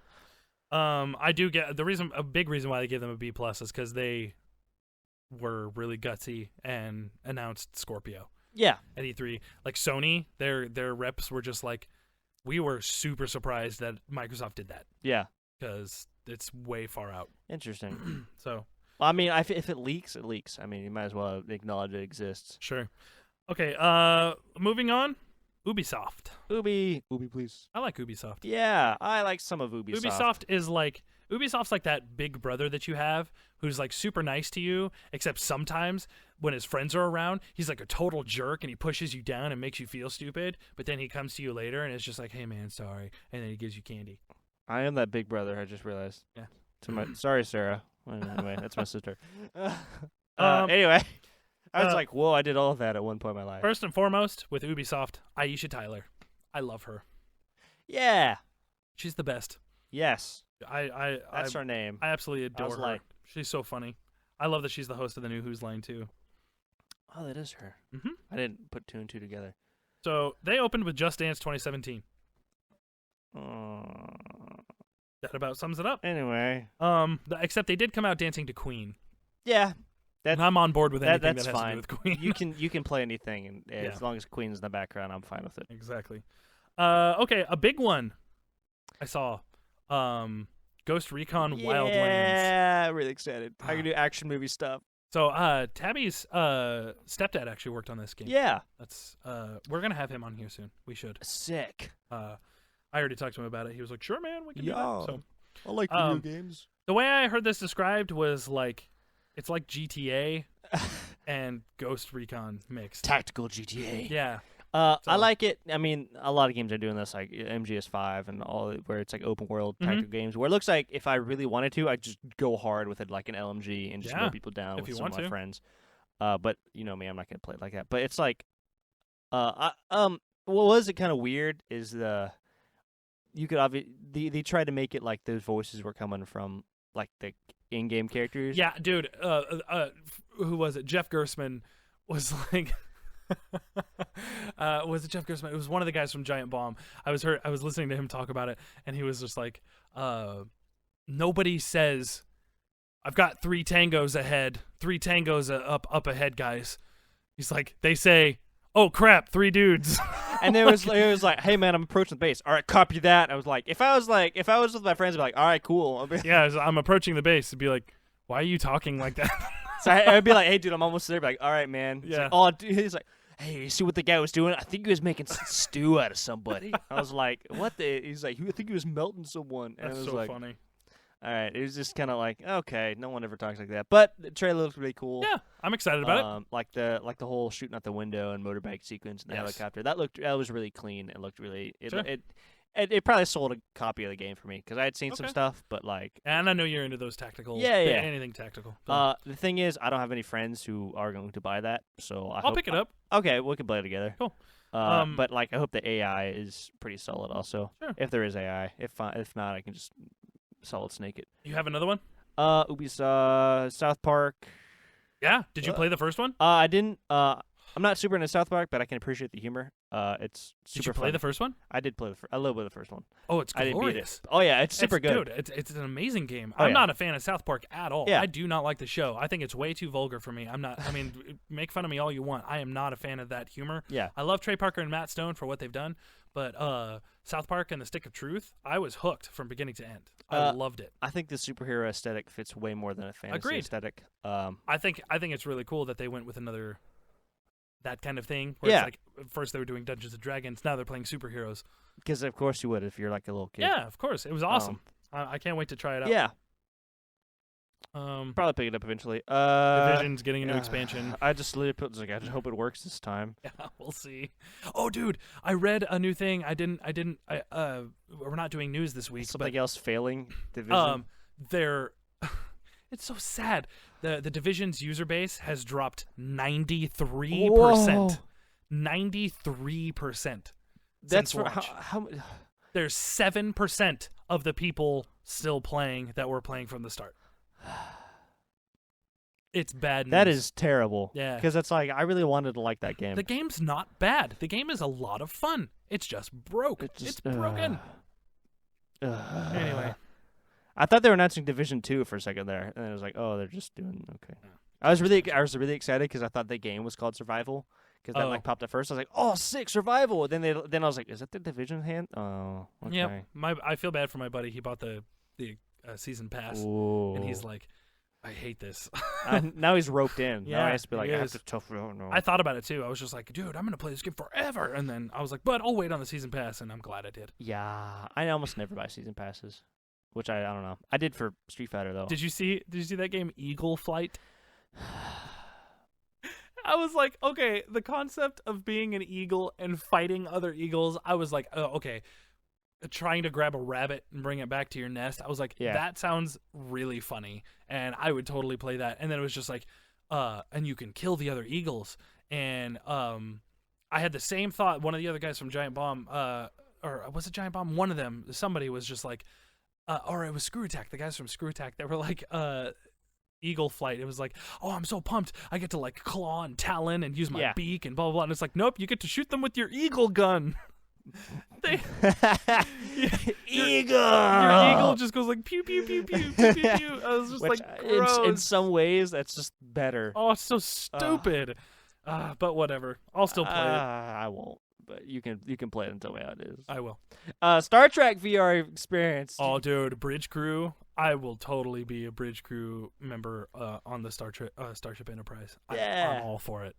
I do get a big reason why I gave them a B+ is because they were really gutsy and announced Scorpio. Yeah. At E3, like Sony, their reps were just like, we were super surprised that Microsoft did that. Yeah. Because it's way far out. Interesting. So. I mean, if it leaks, it leaks. I mean, you might as well acknowledge it exists. Sure. Okay. Moving on. Ubisoft. Ubi, please. I like Ubisoft. Yeah, I like some of Ubisoft. Ubisoft's like that big brother that you have who's like super nice to you, except sometimes when his friends are around, he's like a total jerk and he pushes you down and makes you feel stupid, but then he comes to you later and it's just like, hey man, sorry, and then he gives you candy. I am that big brother, I just realized. Yeah. Sorry, Sarah. Anyway, that's my sister. Anyway, I was like, whoa, I did all of that at one point in my life. First and foremost, with Ubisoft, Aisha Tyler. I love her. Yeah. She's the best. Yes. That's her name. I absolutely adore her. She's so funny. I love that she's the host of the new Who's Line too. Oh, that is her. Mm-hmm. I didn't put two and two together. So they opened with Just Dance 2017. That about sums it up. Anyway. Except they did come out dancing to Queen. Yeah. And I'm on board with anything that's that has fine. to do with Queen. You can play anything, and as long as Queen's in the background, I'm fine with it. Exactly. Okay, a big one I saw. Ghost Recon Wildlands. Yeah, really excited. I can do action movie stuff. So Tabby's stepdad actually worked on this game. Yeah. That's we're gonna have him on here soon. We should. Sick. I already talked to him about it. He was like, "Sure, man, we can do that." So I like video games. The way I heard this described was like, it's like GTA and Ghost Recon mixed. Tactical GTA. Yeah. I like it. I mean, a lot of games are doing this, like MGS5 and all, where it's like open world tactical games, where it looks like if I really wanted to, I'd just go hard with it, like an LMG, and just mow people down with some of my friends. But you know me, I'm not gonna play it like that. But it's like, what was it kind of weird is you could they tried to make it like those voices were coming from like the in-game characters. Yeah, dude. Who was it? Jeff Gersman was like. Was it Jeff Gersman? It was one of the guys from Giant Bomb. I was listening to him talk about it, and he was just like, nobody says, "I've got 3 tangos ahead, 3 tangos up ahead, guys." He's like, they say, "Oh crap, 3 dudes." And it was like, "Hey man, I'm approaching the base. All right, copy that." I was like, if I was with my friends, I'd be like, "All right, cool." Yeah, I'm approaching the base. It'd be like, "Why are you talking like that?" So I'd be like, "Hey dude, I'm almost there." I'd be like, "All right, man." He's yeah. Like, "Oh, dude." He's like, "Hey, you see what the guy was doing? I think he was making stew out of somebody." I was like, "What the?" He's like, "I think he was melting someone." And That's it was so like, funny. All right, it was just kind of like, okay, no one ever talks like that. But the trailer looks really cool. Yeah, I'm excited about it. Like the whole shooting out the window and motorbike sequence in the helicopter. That was really clean. It looked really. it probably sold a copy of the game for me because I had seen some Okay. stuff, but like. And I know you're into those tactical. Yeah. Anything tactical. But The thing is, I don't have any friends who are going to buy that, so I'll pick it up. Okay, we can play it together. Cool. But like, I hope the AI is pretty solid. Also, Sure. if there is AI, if not, I can just solid snake it. You have another one? Ubisoft, South Park. Yeah. Did you play the first one? I didn't. I'm not super into South Park, but I can appreciate the humor. It's super Did you play fun. the first one? I did play a little bit of the first one. Oh, it's I didn't beat glorious. it. Oh yeah, it's super good. Dude, it's an amazing game. Oh, I'm yeah. not a fan of South Park at all. Yeah. I do not like the show. I think it's way too vulgar for me. Make fun of me all you want. I am not a fan of that humor. Yeah. I love Trey Parker and Matt Stone for what they've done, but South Park and the Stick of Truth, I was hooked from beginning to end. I loved it. I think the superhero aesthetic fits way more than a fantasy Agreed. aesthetic. I think it's really cool that they went with that kind of thing. Where Yeah. It's like at first they were doing Dungeons and Dragons, now they're playing superheroes. Because of course you would if you're like a little kid. Yeah, of course. It was awesome. I can't wait to try it out. Yeah. Um, Probably pick it up eventually. Division's getting a new expansion. I just literally put like I just hope it works this time. Yeah, we'll see. Oh, dude, I read a new thing. We're not doing news this week. Something else failing Division. They're. It's so sad. The Division's user base has dropped 93%. Whoa. 93%. That's since for launch. how There's 7% of the people still playing that were playing from the start. It's bad news. that is terrible. Yeah. Because it's like I really wanted to like that game. The game's not bad. The game is a lot of fun. It's just broke. It's broken. Anyway. I thought they were announcing Division 2 for a second there, and I was like, oh, they're just doing okay. I was really excited because I thought the game was called Survival because that like popped up first. I was like, oh, sick, Survival. Then I was like, is that the Division hand? Oh, okay. Yeah, I feel bad for my buddy. He bought the season pass, Ooh. and he's like, I hate this. Now he's roped in. Yeah, now he has to be like, he I have is. to tough. Oh, no. I thought about it too. I was just like, dude, I'm gonna play this game forever. And then I was like, but I'll wait on the season pass, and I'm glad I did. Yeah, I almost never buy season passes, which I don't know. I did for Street Fighter though. Did you see that game Eagle Flight? I was like, okay, the concept of being an eagle and fighting other eagles, I was like, oh, okay. Trying to grab a rabbit and bring it back to your nest. I was like, Yeah. that sounds really funny, and I would totally play that. And then it was just like, and you can kill the other eagles. And I had the same thought. One of the other guys from Giant Bomb, or was it Giant Bomb? One of them, somebody was just like, or it was Screw Attack. The guys from Screw Attack, they were like, Eagle Flight. It was like, oh, I'm so pumped. I get to like claw and talon and use my beak and blah blah blah. And it's like, nope, you get to shoot them with your eagle gun. Eagle. Your eagle just goes like pew pew pew pew pew pew pew. I was just Which, like, gross. in some ways, that's just better. Oh, it's so stupid. But whatever. I'll still play it. I won't. But you can play it until how it is. I will. Star Trek VR experience. Oh, dude, Bridge Crew. I will totally be a Bridge Crew member on the Starship Enterprise. Yeah. I'm all for it.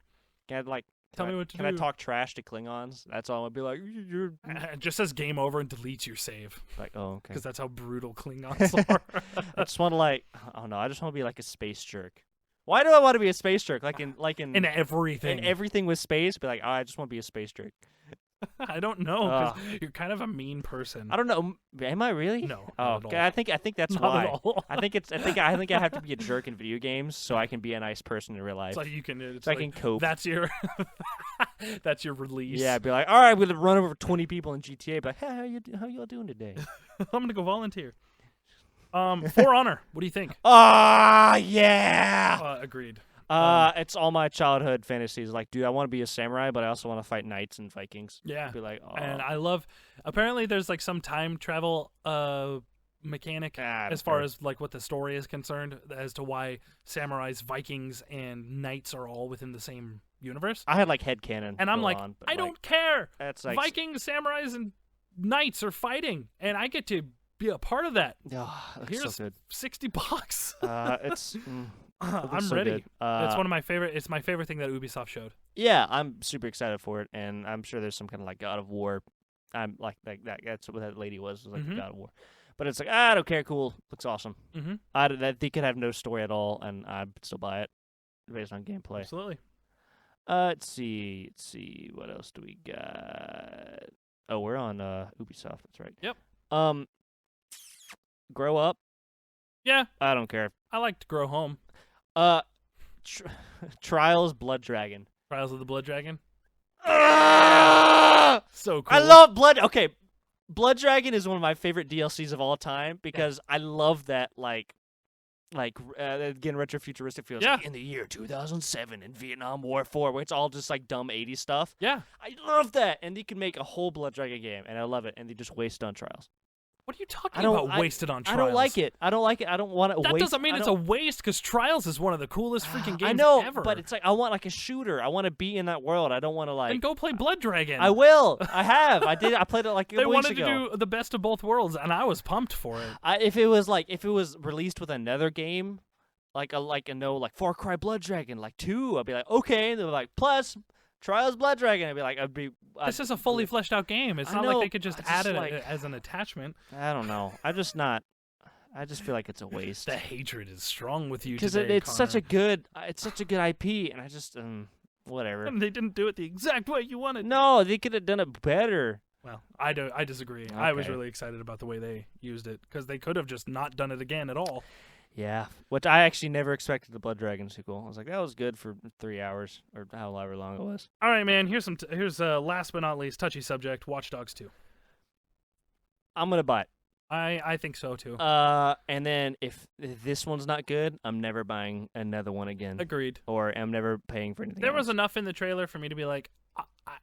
Tell me what to Can do. I talk trash to Klingons? That's all. I'd be like, you're It just says game over and deletes your save like, oh, okay. because that's how brutal Klingons are. I just want to I don't know. I just want to be like a space jerk. Why do I want to be a space jerk? in everything. in everything with space. Be like, oh, I just want to be a space jerk. I don't know, because you're kind of a mean person. I don't know. Am I really? No. Oh, not at all. I think that's Not why. at all. I think I have to be a jerk in video games so I can be a nice person in real life. It's like you can. It's so like, I can cope. That's your. That's your release. Yeah, be like, all right, we're gonna run over 20 people in GTA. But hey, how y'all doing today? I'm gonna go volunteer. For Honor. What do you think? Yeah. Agreed. It's all my childhood fantasies. Like, dude, I want to be a samurai, but I also want to fight knights and Vikings. Yeah. Be like, oh. And I love. Apparently, there's like some time travel mechanic as far as like what the story is concerned, as to why samurais, Vikings, and knights are all within the same universe. I had like headcanon. And I'm go like, on, but, I don't care. That's like Vikings, samurais, and knights are fighting, and I get to be a part of that. That's Here's so good. $60. It's. I'm so ready. good. It's one of my favorite. It's my favorite thing that Ubisoft showed. Yeah, I'm super excited for it, and I'm sure there's some kind of like God of War. I'm like that. That's what that lady was like God of War. But it's like I don't care. Cool, looks awesome. Mm-hmm. I think it could have no story at all, and I'd still buy it based on gameplay. Absolutely. Let's see. What else do we got? Oh, we're on Ubisoft. That's right. Yep. Grow up. Yeah. I don't care. I like to grow home. Trials Blood Dragon. Trials of the Blood Dragon. So cool. I love Blood. Okay, Blood Dragon is one of my favorite DLCs of all time because I love that again retro-futuristic feels. Yeah. Like in the year 2007 in Vietnam War 4, where it's all just like dumb 80s stuff. Yeah. I love that, and you can make a whole Blood Dragon game, and I love it, and they just waste on Trials. What are you talking about? Wasted on Trials. I don't like it. I don't like it. I don't want to waste. That doesn't mean it's a waste because Trials is one of the coolest freaking games I know, ever. but it's like I want like a shooter. I want to be in that world. I don't want to like. Then go play Blood Dragon. I will. I have. I did. I played it like a They weeks wanted ago. to do the best of both worlds, and I was pumped for it. If it was released with another game, like Far Cry Blood Dragon, like 2, I'd be like, okay. And they're like, plus Trials Blood Dragon. I'd be. This is a fully fleshed out game. It's not like they could just add it as an attachment. I don't know. I just feel like it's a waste. The hatred is strong with you because today, it's such a good IP, and I just whatever. And they didn't do it the exact way you wanted. No, they could have done it better. Well, I disagree. Okay. I was really excited about the way they used it because they could have just not done it again at all. Yeah, which I actually never expected the Blood Dragon sequel. I was like, that was good for 3 hours or however long it was. All right, man. Here's last but not least touchy subject: Watch Dogs 2. I'm gonna buy it. I think so too. And then if this one's not good, I'm never buying another one again. Agreed. Or I'm never paying for anything. There else. was enough in the trailer for me to be like,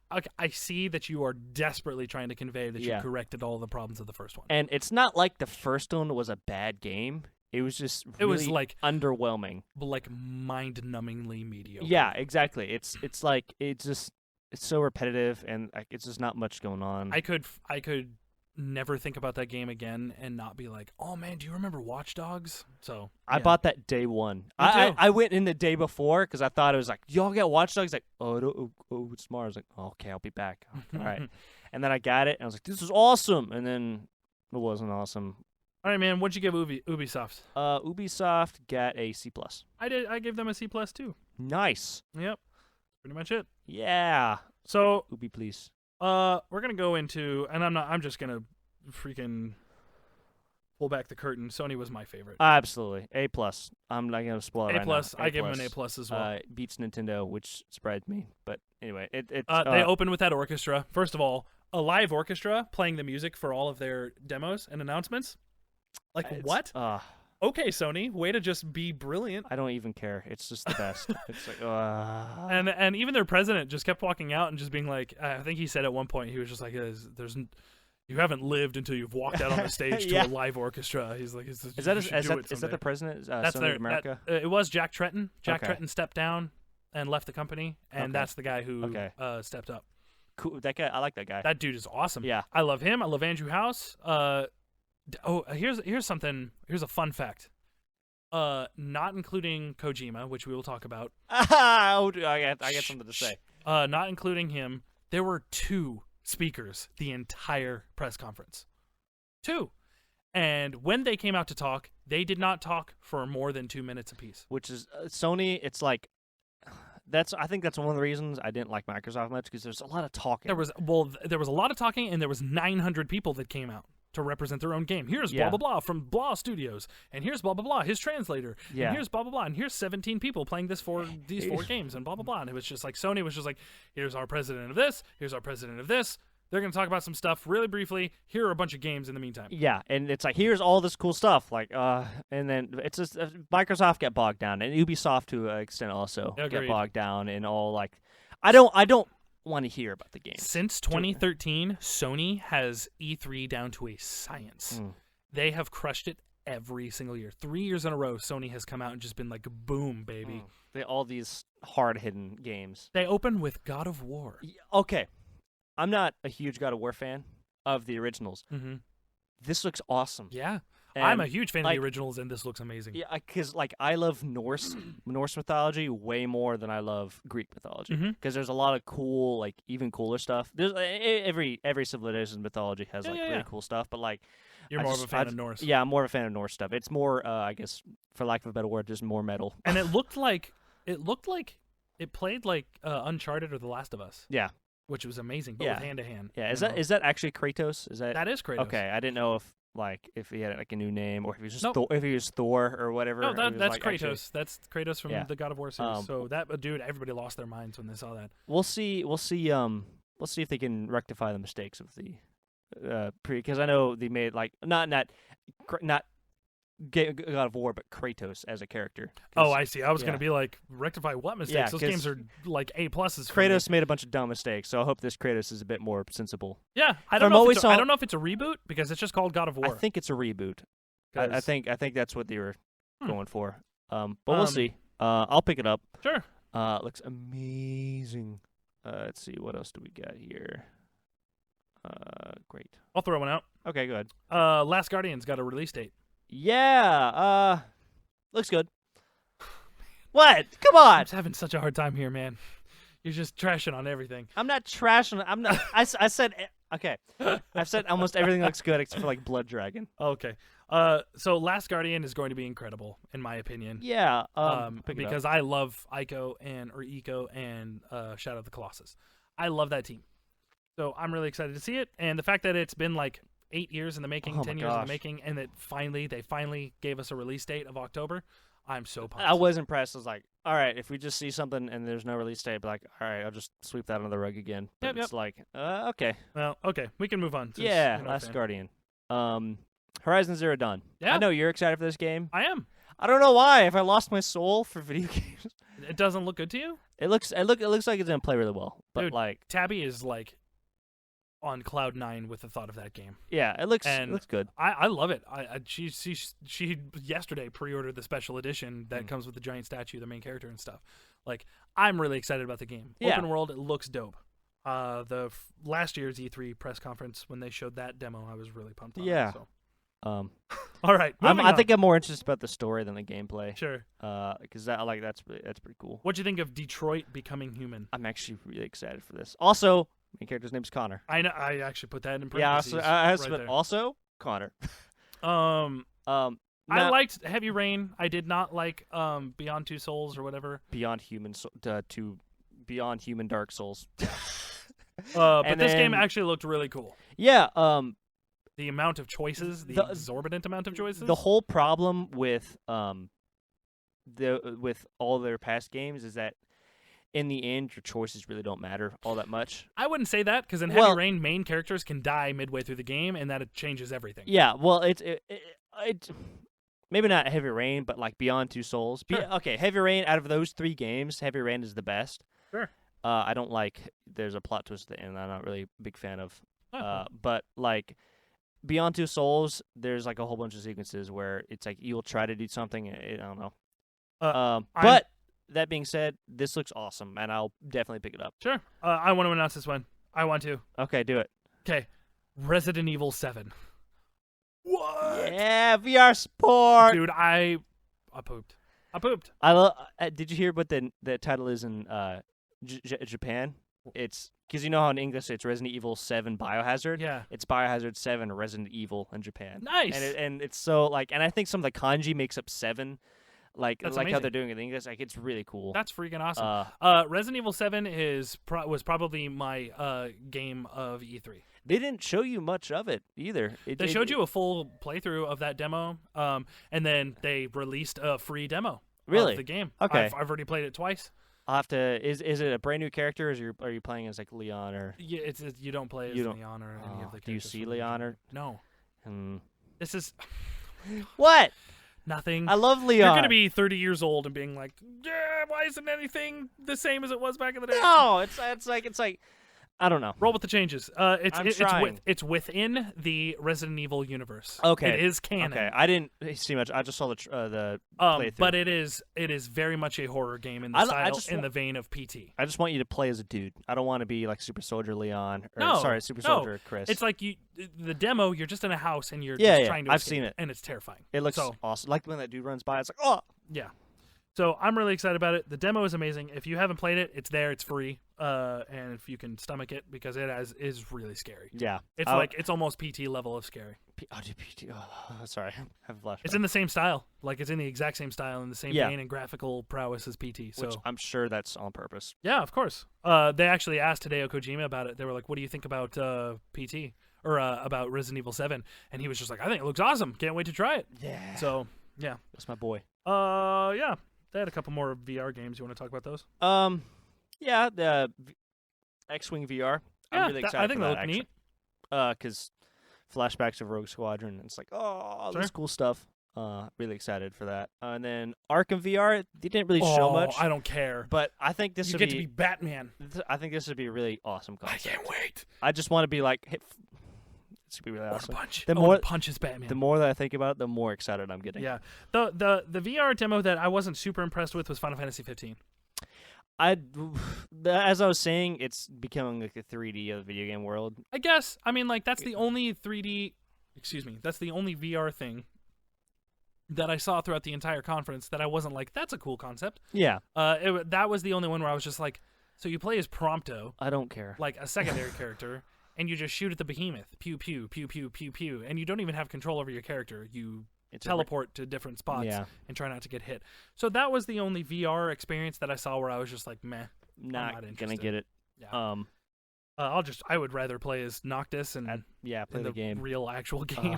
I see that you are desperately trying to convey that you corrected all the problems of the first one. And it's not like the first one was a bad game. It was just really it was like underwhelming, like mind-numbingly mediocre. Yeah, exactly. It's so repetitive and it's just not much going on. I could never think about that game again and not be like, oh man, do you remember Watch Dogs? So I bought that day one. Me too. I went in the day before because I thought it was like, y'all get Watch Dogs? Like, it's tomorrow. I was like, okay, I'll be back. All right. And then I got it and I was like, this is awesome. And then it wasn't awesome. All right, man. What'd you give Ubisoft? Ubisoft got a C+. I did. I gave them a C+ too. Nice. Yep. Pretty much it. Yeah. So Ubi, please. We're gonna go into, and I'm just gonna freaking pull back the curtain. Sony was my favorite. Absolutely. A+. I'm not gonna spoil it A+. right now. I gave him an A+ as well. Beats Nintendo, which surprised me. But anyway, they opened with that orchestra. First of all, a live orchestra playing the music for all of their demos and announcements. Like, what? Okay, Sony, way to just be brilliant. I don't even care. It's just the best. It's like, and even their president just kept walking out and just being like, I think he said at one point, he was just like, you haven't lived until you've walked out on the stage to a live orchestra. He's like, is that the president? That's Sony of America? It was Jack Tretton. Jack Tretton stepped down and left the company, and that's the guy who stepped up. Cool. That guy, I like that guy. That dude is awesome. Yeah, I love him. I love Andrew House. Here's something. Here's a fun fact. Not including Kojima, which we will talk about. I got something to say. Not including him, there were 2 speakers the entire press conference. 2. And when they came out to talk, they did not talk for more than 2 minutes apiece. Which is Sony. It's like I think that's one of the reasons I didn't like Microsoft much because there's a lot of talking. There was a lot of talking, and there was 900 people that came out to represent their own game. Here's blah blah blah from blah studios, and here's blah blah blah his translator, and here's blah blah blah, and here's 17 people playing these 4 games, and blah blah blah. And it was just like Sony was just like, here's our president of this, here's our president of this. They're going to talk about some stuff really briefly. Here are a bunch of games in the meantime. Yeah, and it's like, here's all this cool stuff. Like, and then it's just Microsoft got bogged down, and Ubisoft to an extent also get bogged down, and all like, I don't want to hear about the game. Since 2013, Sony has E3 down to a science. They have crushed it every single year. 3 years in a row, Sony has come out and just been like, boom, baby. All these hard-hidden games. They open with God of War. Okay. I'm not a huge God of War fan of the originals. Mm-hmm. This looks awesome. Yeah. I'm a huge fan of the originals, and this looks amazing. Yeah, because I love Norse mythology way more than I love Greek mythology. Because there's a lot of cool, like even cooler stuff. There's every civilization mythology has really cool stuff, but like you're more of a fan of Norse. Yeah, I'm more of a fan of Norse stuff. It's more, I guess, for lack of a better word, just more metal. And it looked like it played like Uncharted or The Last of Us. Yeah. which was amazing, but with hand-to-hand. Yeah, is that actually Kratos? That is Kratos. Okay, I didn't know if he had like a new name or if he was just Nope. if he was Thor or whatever. No, that's like, Kratos. Actually, That's Kratos from the God of War series. So that dude, everybody lost their minds when they saw that. We'll see if they can rectify the mistakes of the because I know they made like not God of War, but Kratos as a character. Oh, I see. I was gonna be like, rectify what mistakes? Yeah, those games are like A+. Kratos made a bunch of dumb mistakes, so I hope this Kratos is a bit more sensible. Yeah, I don't know if it's a reboot because it's just called God of War. I think it's a reboot. I think that's what they were going for. But we'll see. I'll pick it up. Sure. Looks amazing. Let's see, what else do we got here? Great. I'll throw one out. Okay, go ahead. Last Guardian's got a release date. Yeah. Looks good. What? Come on. I'm just having such a hard time here, man. You're just trashing on everything. I'm not trashing. I'm not. I said okay. I've said almost everything looks good except for like Blood Dragon. Okay. So Last Guardian is going to be incredible in my opinion. Yeah. Because I love Eiko and Shadow of the Colossus. I love that team. So I'm really excited to see it, and the fact that it's been like 8 years in the making, 10 years in the making, and that they finally gave us a release date of October. I'm so pumped. I was impressed. I was like, all right, if we just see something and there's no release date, I'd be like, all right, I'll just sweep that under the rug again. But it's like, okay. Well, okay, we can move on. Last Guardian. Horizon Zero Dawn. Yeah. I know you're excited for this game. I am. I don't know why. Have I lost my soul for video games? It doesn't look good to you? It looks like it's gonna play really well. But dude, like Tabby is like on cloud 9 with the thought of that game. Yeah, it looks good. I love it. She yesterday pre-ordered the special edition that comes with the giant statue, the main character and stuff. Like, I'm really excited about the game. Yeah. Open world, it looks dope. Last year's E3 press conference when they showed that demo, I was really pumped on it. So. All right, I think I'm more interested about the story than the gameplay. Sure. Because that's pretty cool. What'd you think of Detroit becoming human? I'm actually really excited for this. Also, main character's name's Connor. I know. I actually put that in parentheses. But also Connor. I liked Heavy Rain. I did not like Beyond Two Souls or whatever. Beyond Human Dark Souls. But this game actually looked really cool. Yeah. The amount of choices, the exorbitant amount of choices. The whole problem with with all their past games is that in the end, your choices really don't matter all that much. I wouldn't say that because in Heavy Rain, main characters can die midway through the game, and that it changes everything. Yeah, well, it maybe not Heavy Rain, but like Beyond Two Souls. Sure. Okay, Heavy Rain. Out of those 3 games, Heavy Rain is the best. Sure. I don't like. There's a plot twist at the end I'm not really a big fan of. But like Beyond Two Souls, there's like a whole bunch of sequences where it's like you'll try to do something. I don't know. But that being said, this looks awesome, and I'll definitely pick it up. Sure. I want to announce this one. I want to. Okay, do it. Okay. Resident Evil 7. What? Yeah, VR support. Dude, I pooped. I love. Did you hear what the title is in Japan? It's because you know how in English it's Resident Evil 7 Biohazard. Yeah. It's Biohazard 7 Resident Evil in Japan. Nice. And it's so like, and I think some of the kanji makes up 7. Like amazing. How they're doing it in English, like it's really cool. That's freaking awesome. Resident Evil 7 was probably my game of E3. They didn't show you much of it either. They showed you a full playthrough of that demo, and then they released a free demo of the game. Okay, I've already played it twice. I'll have to. Is it a brand new character, or are you playing as like Leon or? Yeah, you don't play as Leon or any of the characters. Do you see Leon or no? This is what. Nothing. I love Leon. You're gonna be 30 years old and being like, yeah, why isn't anything the same as it was back in the day? No, it's like I don't know. Roll with the changes. trying. It's within the Resident Evil universe. Okay, it is canon. Okay, I didn't see much. I just saw the playthrough. But it is very much a horror game in the style in the vein of PT. I just want you to play as a dude. I don't want to be like Super Soldier Leon. Super Soldier Chris. It's like the demo. You're just in a house and you're just trying to. I've escape, seen it, and it's terrifying. It looks awesome. Like when that dude runs by, it's like, oh yeah. So I'm really excited about it. The demo is amazing. If you haven't played it, it's there. It's free. And if you can stomach it, because it is really scary. Yeah. It's it's almost PT level of scary. PT. Oh, sorry. I have a flashback. It's in the same style. Like, it's in the exact same style and the same vein and graphical prowess as PT. So which I'm sure that's on purpose. Yeah, of course. They actually asked Hideo Kojima about it. They were like, what do you think about PT? Or about Resident Evil 7? And he was just like, I think it looks awesome. Can't wait to try it. Yeah. So, yeah. That's my boy. Yeah. They had a couple more VR games. You want to talk about those? Yeah, the X-Wing VR. I'm really excited I think for they that, look neat. Because flashbacks of Rogue Squadron. It's like, all this cool stuff. Really excited for that. And then Arkham VR, they didn't really show much. I don't care. But I think this you would get to be Batman. I think this would be a really awesome concept. I can't wait. I just want to be like, hey, it's gonna be really awesome. Punch. The more punches Batman. The more that I think about it, the more excited I'm getting. Yeah. The VR demo that I wasn't super impressed with was Final Fantasy 15. As I was saying, it's becoming like the 3D of the video game world. I guess. I mean, like, that's the only 3D. Excuse me. That's the only VR thing that I saw throughout the entire conference that I wasn't like, that's a cool concept. Yeah. That was the only one where I was just like, so you play as Prompto. I don't care. Like a secondary character. And you just shoot at the behemoth. Pew, pew, pew, pew, pew, pew. And you don't even have control over your character. You teleport to different spots and try not to get hit. So that was the only VR experience that I saw where I was just like, meh. Not interested. Gonna get it. Yeah. I would rather play as Noctis and play the game. Real actual game.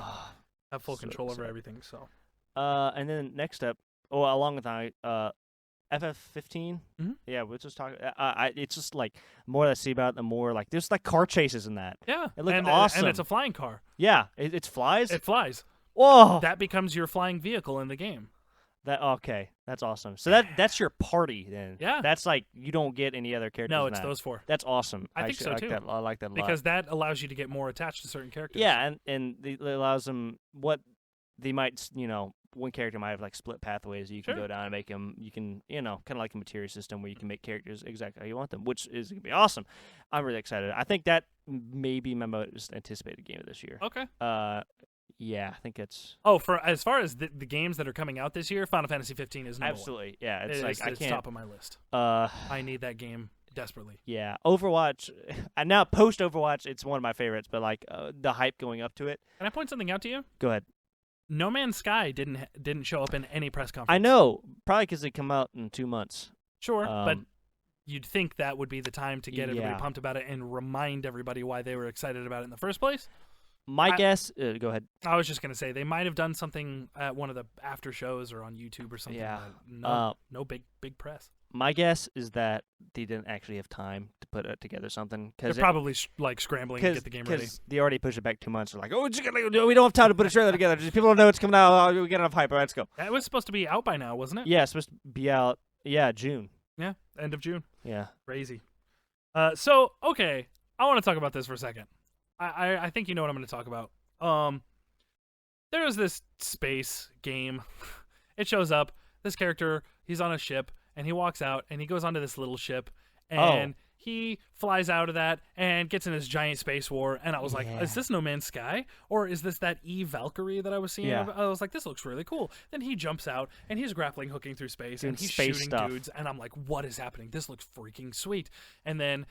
Have full control over everything. So. And then next up, along with that, FF15. Mm-hmm. Yeah, we'll just talk. It's just like the more that I see about it, the more like there's like car chases in that. Yeah, it looks awesome. And it's a flying car. Yeah, it flies. It flies. Whoa! That becomes your flying vehicle in the game. That's awesome. So that's your party then. Yeah, that's like you don't get any other characters. No, it's those four. That's awesome. I think so too. I like that a lot because that allows you to get more attached to certain characters. Yeah, and it allows them what they might one character might have like split pathways. You can go down and make them. You can kind of like a materia system where you can make characters exactly how you want them, which is gonna be awesome. I'm really excited. I think that may be my most anticipated game of this year. Okay. Yeah, I think it's. For as far as the games that are coming out this year, Final Fantasy 15 is number absolutely. One. Yeah, it's it's top of my list. I need that game desperately. Yeah, Overwatch, and now post Overwatch, it's one of my favorites. But like the hype going up to it. Can I point something out to you? Go ahead. No Man's Sky didn't show up in any press conference. I know, probably because they come out in 2 months. Sure, but you'd think that would be the time to get everybody pumped about it and remind everybody why they were excited about it in the first place. My guess, go ahead. I was just gonna say they might have done something at one of the after shows or on YouTube or something. Yeah, no big press. My guess is that they didn't actually have time to put together something. They're probably like scrambling to get the game ready. Because they already pushed it back 2 months. They're like, we don't have time to put a trailer together. Just people don't know it's coming out. We get enough hype. All right, let's go. That was supposed to be out by now, wasn't it? Yeah, it's supposed to be out. Yeah, June. Yeah, end of June. Yeah. Crazy. So, okay, I want to talk about this for a second. I think you know what I'm going to talk about. There's this space game. It shows up. This character, he's on a ship, and he walks out, and he goes onto this little ship, and he flies out of that and gets in this giant space war. And I was like, is this No Man's Sky? Or is this that Eve Valkyrie that I was seeing? I was like, this looks really cool. Then he jumps out, and he's grappling hooking through space, and he's shooting dudes. And I'm like, what is happening? This looks freaking sweet. And then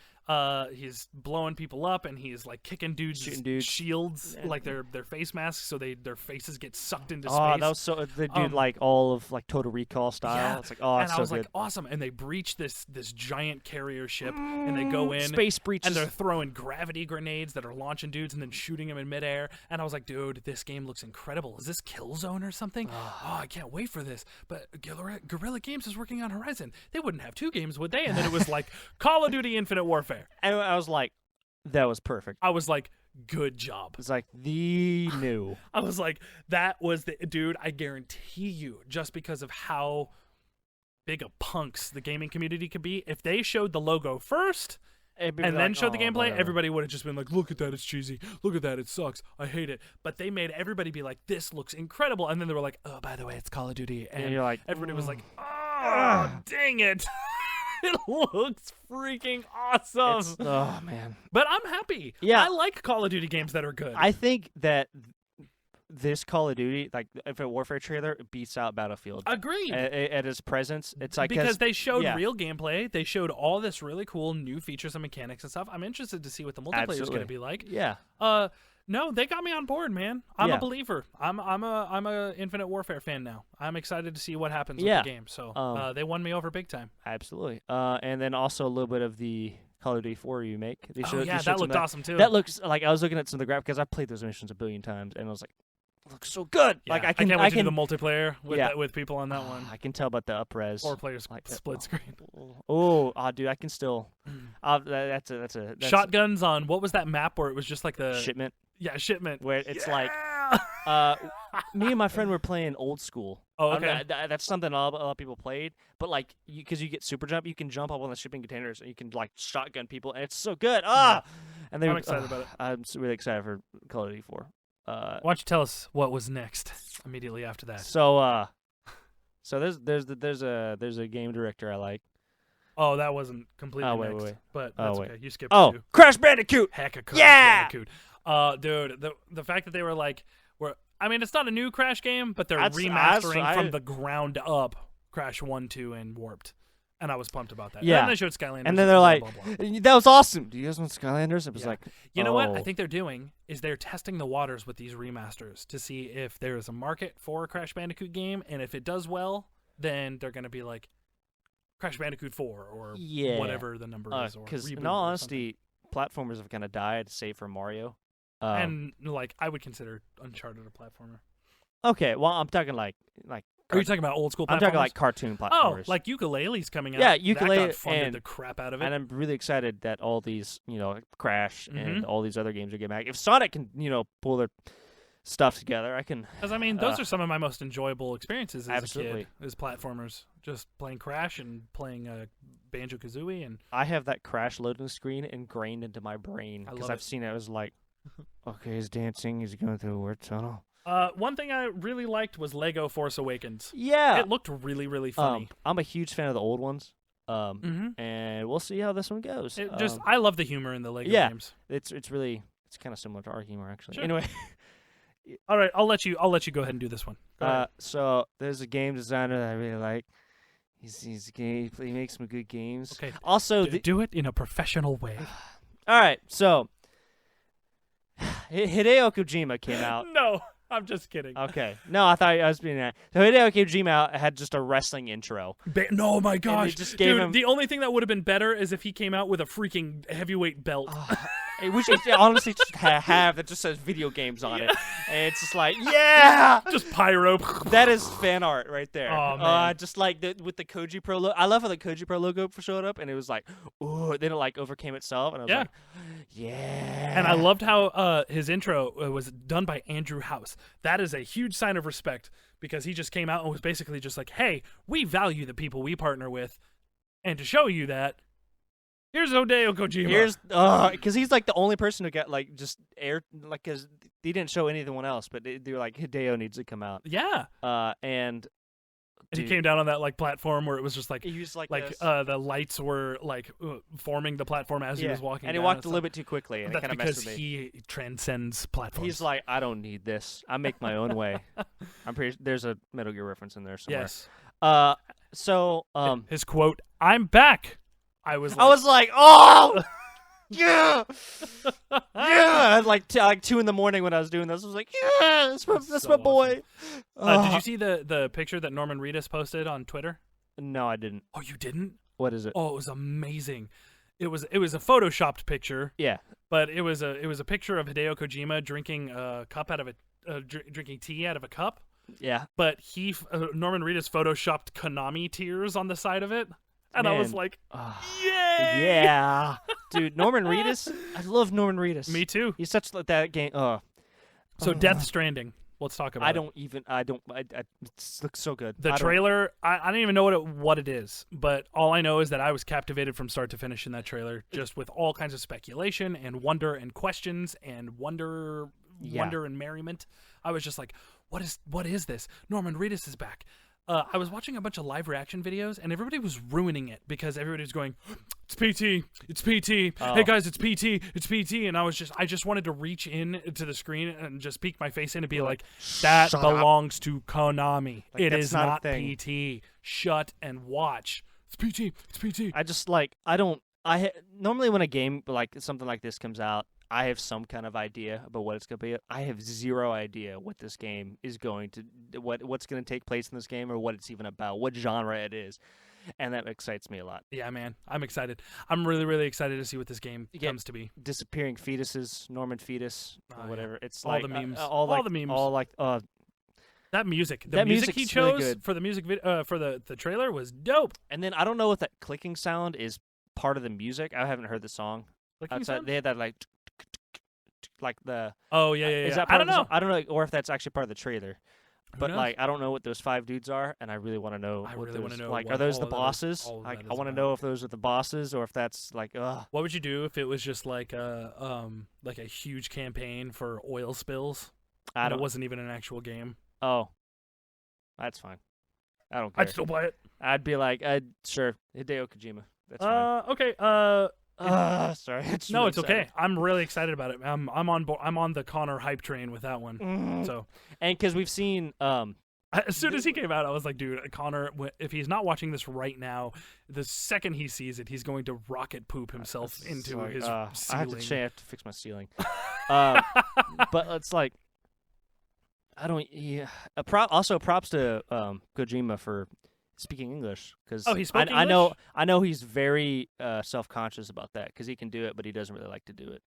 he's blowing people up, and he's like kicking dudes' shields, like their face masks, so their faces get sucked into space. Oh, that was so they do like all of like Total Recall style. Yeah. It's like and I was good. like, awesome. And they breach this giant carrier ship, and they go in space breaches, and they're throwing gravity grenades that are launching dudes and then shooting them in midair. And I was like, dude, this game looks incredible. Is this Killzone or something? I can't wait for this. But Guerrilla Games is working on Horizon. They wouldn't have 2 games, would they? And then it was like Call of Duty Infinite Warfare. And I was like, that was perfect. I was like, good job. It's like the new. I was like, that was the dude. I guarantee you, just because of how big of punks the gaming community could be, if they showed the logo first and then showed the gameplay, everybody would have just been like, look at that, it's cheesy. Look at that, it sucks. I hate it. But they made everybody be like, this looks incredible. And then they were like, oh, by the way, it's Call of Duty. And you're like, everybody was like, oh, dang it. It looks freaking awesome. Oh, man. But I'm happy. Yeah. I like Call of Duty games that are good. I think that this Call of Duty, like Infinite Warfare trailer, beats out Battlefield. Agreed. At its presence, it's like because they showed real gameplay. They showed all this really cool new features and mechanics and stuff. I'm interested to see what the multiplayer is going to be like. Yeah. No, they got me on board, man. I'm a believer. I'm a Infinite Warfare fan now. I'm excited to see what happens with the game. So they won me over big time. Absolutely. And then also a little bit of the Call of Duty 4 remake. They showed that looked awesome too. That looks like I was looking at some of the graphics because I played those missions a billion times, and I was like, it looks so good. Yeah, like I can't wait to do the multiplayer with people on that one. I can tell about the up-res. 4 players split screen. Dude, I can still. That's shotguns on what was that map where it was just like the Shipment. Yeah, Shipment. Where it's like, me and my friend were playing old school. Oh, okay. That's something a lot of people played. But like, because you get super jump, you can jump up on the shipping containers and you can like shotgun people, and it's so good. And I'm excited about it. I'm really excited for Call of Duty 4. Why don't you tell us what was next immediately after that? So there's a game director I like. Oh, that wasn't completely next. Wait. But that's okay. You skipped two. Crash Bandicoot. Heck of Crash Bandicoot. Dude, the fact that they were like, it's not a new Crash game, but they're remastering from the ground up Crash 1, 2, and Warped. And I was pumped about that. Yeah. And then they showed Skylanders. And then they're like, that was awesome. Do you guys want Skylanders? It was like, you know what I think they're doing is they're testing the waters with these remasters to see if there's a market for a Crash Bandicoot game. And if it does well, then they're going to be like Crash Bandicoot 4 or whatever the number is. Because in all honesty, platformers have kind of died, save for Mario. And like I would consider Uncharted a platformer. Okay, well I'm talking like. Are you talking about old school platformers? I'm talking like cartoon platformers. Oh, like Ukulele's coming out. Yeah, Ukulele that got funded the crap out of it. And I'm really excited that all these, Crash and all these other games are getting back. If Sonic can, pull their stuff together, I can. Because those are some of my most enjoyable experiences as a kid. Is platformers, just playing Crash and playing Banjo-Kazooie, and I have that Crash loading screen ingrained into my brain because I've seen it. I was like, okay, he's dancing. He's going through a weird tunnel. One thing I really liked was Lego Force Awakens. Yeah. It looked really, really funny. I'm a huge fan of the old ones. And we'll see how this one goes. I love the humor in the Lego games. It's kind of similar to our humor, actually. Sure. Anyway. All right, I'll let you go ahead and do this one. So there's a game designer that I really like. He makes some good games. Okay. Also, do it in a professional way. All right, so Hideo Kojima came out. No, I'm just kidding. Okay. No, I thought I was being that. So Hideo Kojima had just a wrestling intro. No, my gosh. Just gave him... The only thing that would have been better is if he came out with a freaking heavyweight belt. Which it honestly just have that just says video games on it. And it's just like, yeah! Just pyro. That is fan art right there. Oh, man. Just like with the Koji Pro logo. I love how the Koji Pro logo showed up, and it was like, ooh, then it like overcame itself. And I was like, yeah. And I loved how his intro was done by Andrew House. That is a huge sign of respect because he just came out and was basically just like, hey, we value the people we partner with. And to show you that, here's Hideo Kojima. Because he's like the only person who got like just air, like, because he didn't show anyone else, but they were like, Hideo needs to come out. Yeah. And he came down on that like platform where it was just like he was like the lights were like forming the platform as he was walking. And he walked a little bit too quickly, and that's it kind of because messed with me. he transcends platforms. He's like, I don't need this. I make my own way. I'm pretty. There's a Metal Gear reference in there somewhere. Yes. So his quote, "I'm back." I was like, oh, yeah, yeah. Like 2 in the morning when I was doing this, I was like, yeah, that's my boy. Did you see the picture that Norman Reedus posted on Twitter? No, I didn't. Oh, you didn't? What is it? Oh, it was amazing. It was a photoshopped picture. Yeah, but it was a picture of Hideo Kojima drinking a cup out of drinking tea out of a cup. Yeah, but Norman Reedus photoshopped Konami tears on the side of it. And Man. I was like, yay! Yeah. Dude, Norman Reedus. I love Norman Reedus. Me too. He's such that game. So Death Stranding. Let's talk about it. It looks so good. The trailer, I don't even know what it is. But all I know is that I was captivated from start to finish in that trailer. Just with all kinds of speculation and wonder and questions and wonder and merriment. I was just like, what is this? Norman Reedus is back. I was watching a bunch of live reaction videos, and everybody was ruining it because everybody was going, "It's PT, it's PT. Hey guys, it's PT, it's PT." And I just wanted to reach in to the screen and just peek my face in and be like, "That belongs to Konami. It is not PT. Shut and watch. It's PT, it's PT." I just normally when a game like something like this comes out, I have some kind of idea about what it's going to be. I have zero idea what this game is going to, what's going to take place in this game or what it's even about, what genre it is, and that excites me a lot. Yeah, man, I'm excited. I'm really, really excited to see what this game comes to be. Disappearing fetuses, Norman fetus, or whatever. Yeah. It's all like the memes, all the memes, all like that music. The music he chose really for the music for the trailer was dope. And then I don't know if that clicking sound is part of the music. I haven't heard the song. Clicking sound? They had that like the. Oh yeah. Is that part of the song? I don't know, or if that's actually part of the trailer. But knows? like, I don't know what those 5 dudes are, and I really want to know. I really want to know. Like, are those the bosses? Like, I want to know if those are the bosses, or if that's like, What would you do if it was just like a huge campaign for oil spills? It wasn't even an actual game. Oh, that's fine. I don't care. I'd still play it. I'd be like, sure, Hideo Kojima. That's fine. Okay. Sorry. It's okay. I'm really excited about it. I'm on board. I'm on the Connor hype train with that one. So, and because we've seen, as soon as he came out, I was like, dude, Connor, if he's not watching this right now, the second he sees it, he's going to rocket poop himself into his ceiling. I have to fix my ceiling. But it's like, I don't. Yeah. Also, props to Kojima for speaking English, because he spoke English? I know he's very self-conscious about that, because he can do it, but he doesn't really like to do it.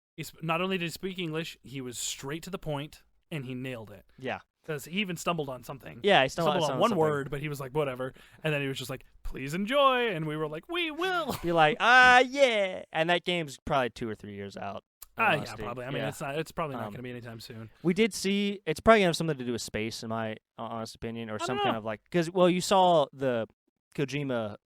Not only did he speak English, he was straight to the point, and he nailed it. Yeah. Because he even stumbled on something. Yeah, he stumbled on one something. word, but he was like, whatever. And then he was just like, please enjoy. And we were like, we will. Be like, yeah. And that game's probably 2 or 3 years out. Yeah, probably. I mean, it's probably not going to be anytime soon. We did see, it's probably going to have something to do with space, in my honest opinion, or some kind of like, because, well, you saw the Kojima,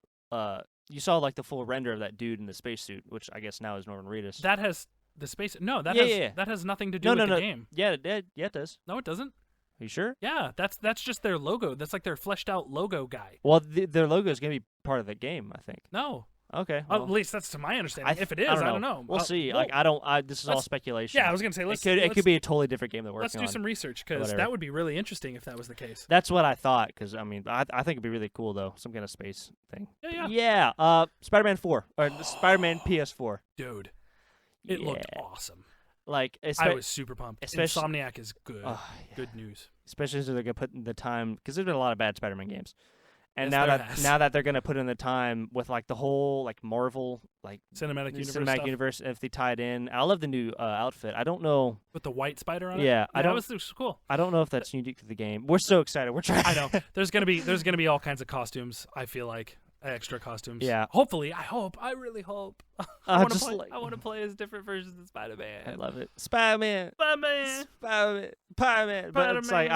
you saw like the full render of that dude in the spacesuit, which I guess now is Norman Reedus. That has the space, that has nothing to do with the game. Yeah, it does. No, it doesn't. Are you sure? Yeah, that's just their logo. That's like their fleshed out logo guy. Well, their logo is going to be part of the game, I think. No. Okay. Well, at least that's to my understanding. If it is, I don't know. We'll see. This is all speculation. Yeah, I was gonna say it could be a totally different game that we're working on. Let's do some research, because that would be really interesting if that was the case. That's what I thought. Because I mean, I think it'd be really cool though, some kind of space thing. Yeah. Spider-Man 4 or Spider-Man PS4. Dude, it looked awesome. Like I was super pumped. Insomniac is good. Good news. Especially as they're gonna put in the time, because there's been a lot of bad Spider-Man games. And yes, now that they're gonna put in the time with like the whole like Marvel like cinematic universe, if they tie it in, I love the new outfit. I don't know with the white spider on it. Yeah, that was cool. I don't know if that's unique to the game. We're so excited. We're trying. I know there's gonna be all kinds of costumes. I feel like extra costumes. Yeah. Hopefully, I really hope. I want to play as different versions of Spider-Man. I love it. Spider-Man. But it's like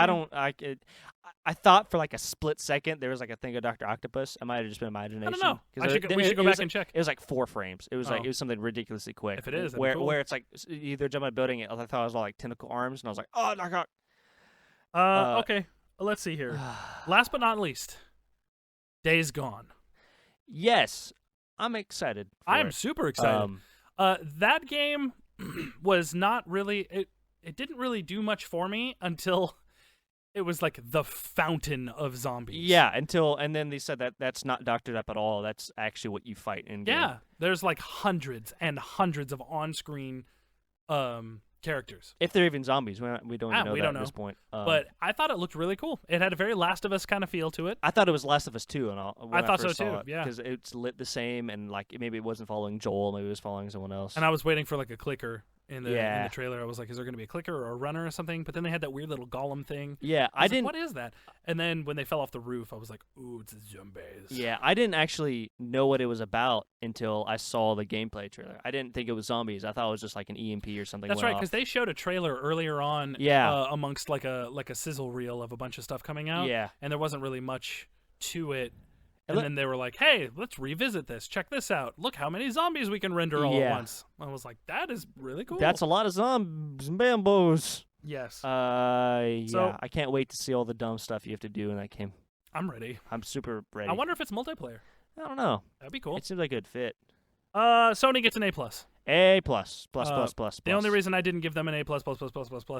I thought for like a split second there was like a thing of Dr. Octopus. It might have just been imagination. I don't know. We should go back and check. It was like 4 frames. It was like it was something ridiculously quick. If it is, where it's like either jump on a building, I thought it was all like tentacle arms, and I was like, oh, Dr. Okay. Let's see here. Last but not least, Days Gone. Yes, I'm excited. I am super excited. That game was not really. It didn't really do much for me until it was like the fountain of zombies. Yeah, and then they said that that's not doctored up at all. That's actually what you fight in game. Yeah, there's like hundreds and hundreds of on-screen characters. If they're even zombies, we don't even know that at this point. But I thought it looked really cool. It had a very Last of Us kind of feel to it. I thought it was Last of Us 2, and I thought so too. Yeah, because it's lit the same, and like maybe it wasn't following Joel, maybe it was following someone else. And I was waiting for like a clicker. In the trailer, I was like, is there going to be a clicker or a runner or something? But then they had that weird little golem thing. Yeah, I didn't. Like, what is that? And then when they fell off the roof, I was like, ooh, it's zombies. Yeah, I didn't actually know what it was about until I saw the gameplay trailer. I didn't think it was zombies. I thought it was just like an EMP or something. That's right, because they showed a trailer earlier on. Yeah. Amongst like a sizzle reel of a bunch of stuff coming out. Yeah. And there wasn't really much to it. And then they were like, hey, let's revisit this. Check this out. Look how many zombies we can render all at once. I was like, that is really cool. That's a lot of zombies and bambos. Yes. Yeah, I can't wait to see all the dumb stuff you have to do in that game. I'm ready. I'm super ready. I wonder if it's multiplayer. I don't know. That'd be cool. It seems like a good fit. Sony gets an A+. A+. Plus. The only reason I didn't give them an A++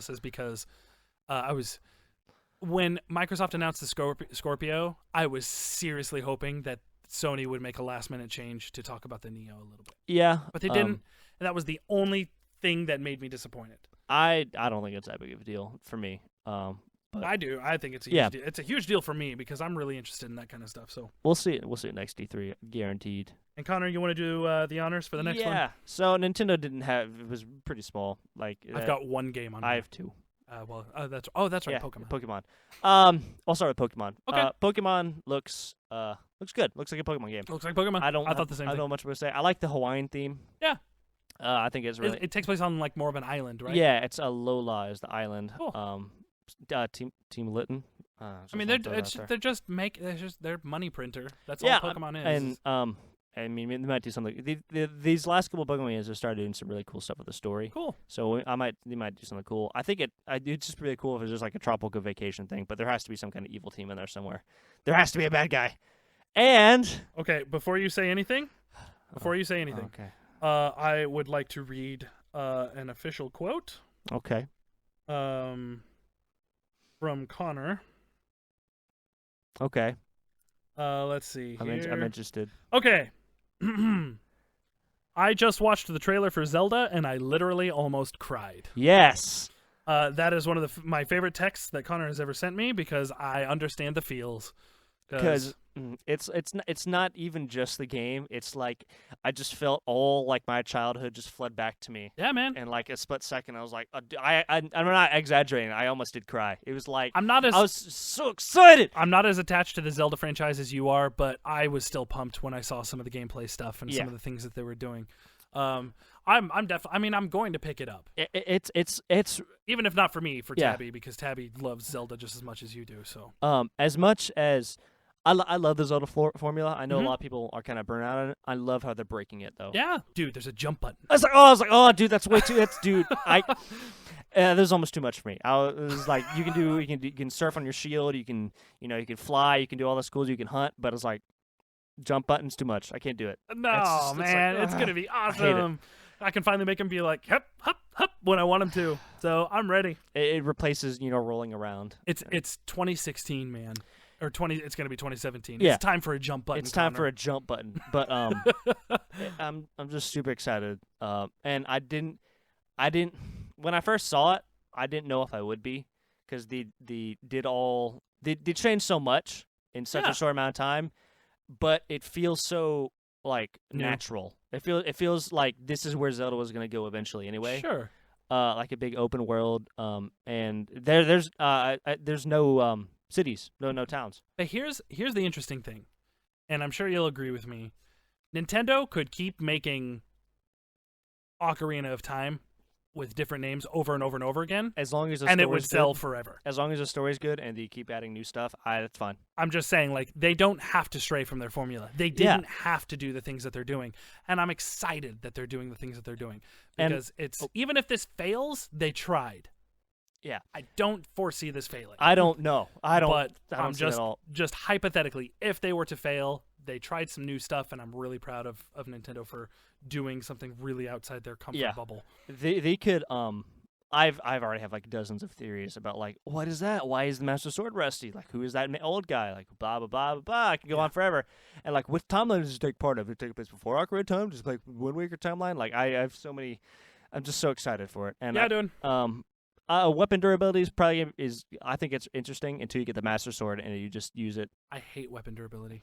is because when Microsoft announced the Scorpio, I was seriously hoping that Sony would make a last-minute change to talk about the Neo a little bit. Yeah. But they didn't, and that was the only thing that made me disappointed. I don't think it's that big of a deal for me. But I do. I think it's a huge deal. It's a huge deal for me because I'm really interested in that kind of stuff. So we'll see. We'll see it next D3, guaranteed. And Connor, you want to do the honors for the next one? Yeah. So Nintendo didn't have. It was pretty small. Like I've got one game on. I have two. That's right. Yeah, Pokemon. I'll start with Pokemon. Okay. Pokemon looks good. Looks like a Pokemon game. Looks like Pokemon. I thought the same thing. I don't know much more to say. I like the Hawaiian theme. Yeah. I think it's really. It takes place on like more of an island, right? Yeah, it's Alola is the island. Cool. Team Litten. I mean, they're money printer. That's yeah, all Pokemon is. And I mean, they might do something. These last couple of Pokemon games have started doing some really cool stuff with the story. Cool. So they might do something cool. I think it's just really cool if it's just like a tropical vacation thing. But there has to be some kind of evil team in there somewhere. There has to be a bad guy. And okay, before you say anything, okay. I would like to read an official quote. Okay. From Connor. Okay. Let's see. I'm interested. Okay. I just watched the trailer for Zelda, and I literally almost cried. Yes. That is one of my favorite texts that Connor has ever sent me because I understand the feels. Because it's not even just the game. It's like I just felt all like my childhood just flood back to me. Yeah, man. And like a split second, I was like, I'm not exaggerating. I almost did cry. It was like I was so excited. I'm not as attached to the Zelda franchise as you are, but I was still pumped when I saw some of the gameplay stuff and some of the things that they were doing. I'm going to pick it up. It's even if not for me, for Tabby, because Tabby loves Zelda just as much as you do. So as much as I love the Zelda formula. I know a lot of people are kind of burnt out on it. I love how they're breaking it though. Yeah, dude, there's a jump button. I was like, dude, that's way too. Dude, there's almost too much for me. It was like you can surf on your shield. You can fly. You can do all this cool. You can hunt. But it's like jump button's too much. I can't do it. No, man, it's gonna be awesome. I can finally make him be like hup hup hup when I want him to. So I'm ready. It replaces rolling around. It's 2016, man. Or it's going to be 2017. Yeah. It's time for a jump button. It's time for a jump button. But I'm just super excited. And I didn't when I first saw it, I didn't know if I would be because they changed so much in such a short amount of time, but it feels so like natural. It feels like this is where Zelda was going to go eventually anyway. Sure. Like a big open world and there's no cities, no towns. But here's the interesting thing, and I'm sure you'll agree with me. Nintendo could keep making Ocarina of Time with different names over and over and over again, as long as it would sell forever. As long as the story's good and you keep adding new stuff, that's fine. I'm just saying, like, they don't have to stray from their formula. They didn't have to do the things that they're doing, and I'm excited that they're doing the things that they're doing because even if this fails, they tried. Yeah, I don't foresee this failing. I don't know. But I'm just hypothetically, if they were to fail, they tried some new stuff, and I'm really proud of Nintendo for doing something really outside their comfort bubble. They could. I've already have like dozens of theories about like what is that? Why is the Master Sword rusty? Like who is that old guy? Like blah blah blah blah blah. I can go on forever. And like which timeline does it take part of? It take place before Ocarina of Time? Just like 1 week or timeline? Like I have so many. I'm just so excited for it. And dude. Weapon durability I think it's interesting until you get the Master Sword and you just use it. I hate weapon durability.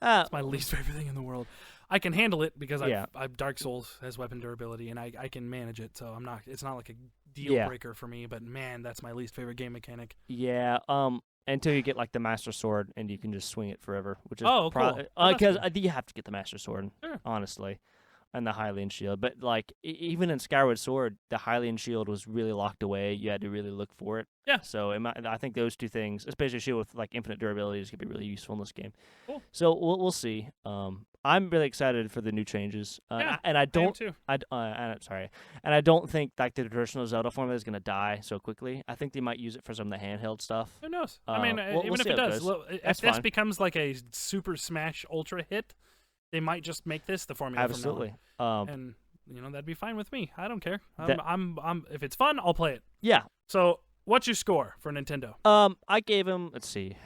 It's my least favorite thing in the world. I can handle it because I've Dark Souls has weapon durability and I can manage it, so it's not like a deal breaker for me, but man, that's my least favorite game mechanic. Yeah, until you get like the Master Sword and you can just swing it forever, which is cool. Because you have to get the Master Sword, honestly. and the Hylian shield. But like even in Skyward Sword, the Hylian shield was really locked away. You had to really look for it. Yeah. So I think those two things, especially a shield with like infinite durability, is gonna be really useful in this game. Cool. So we'll see. I'm really excited for the new changes. And I don't. too. I'm sorry. And I don't think like the traditional Zelda formula is gonna die so quickly. I think they might use it for some of the handheld stuff. Who knows? I mean, we'll even if see it how does, goes. if That's this fine. becomes like a Super Smash Ultra hit, they might just make this the formula. Absolutely. From now on. And that'd be fine with me. I don't care. That- I'm if it's fun, I'll play it. Yeah. So, what's your score for Nintendo? I gave him. Let's see.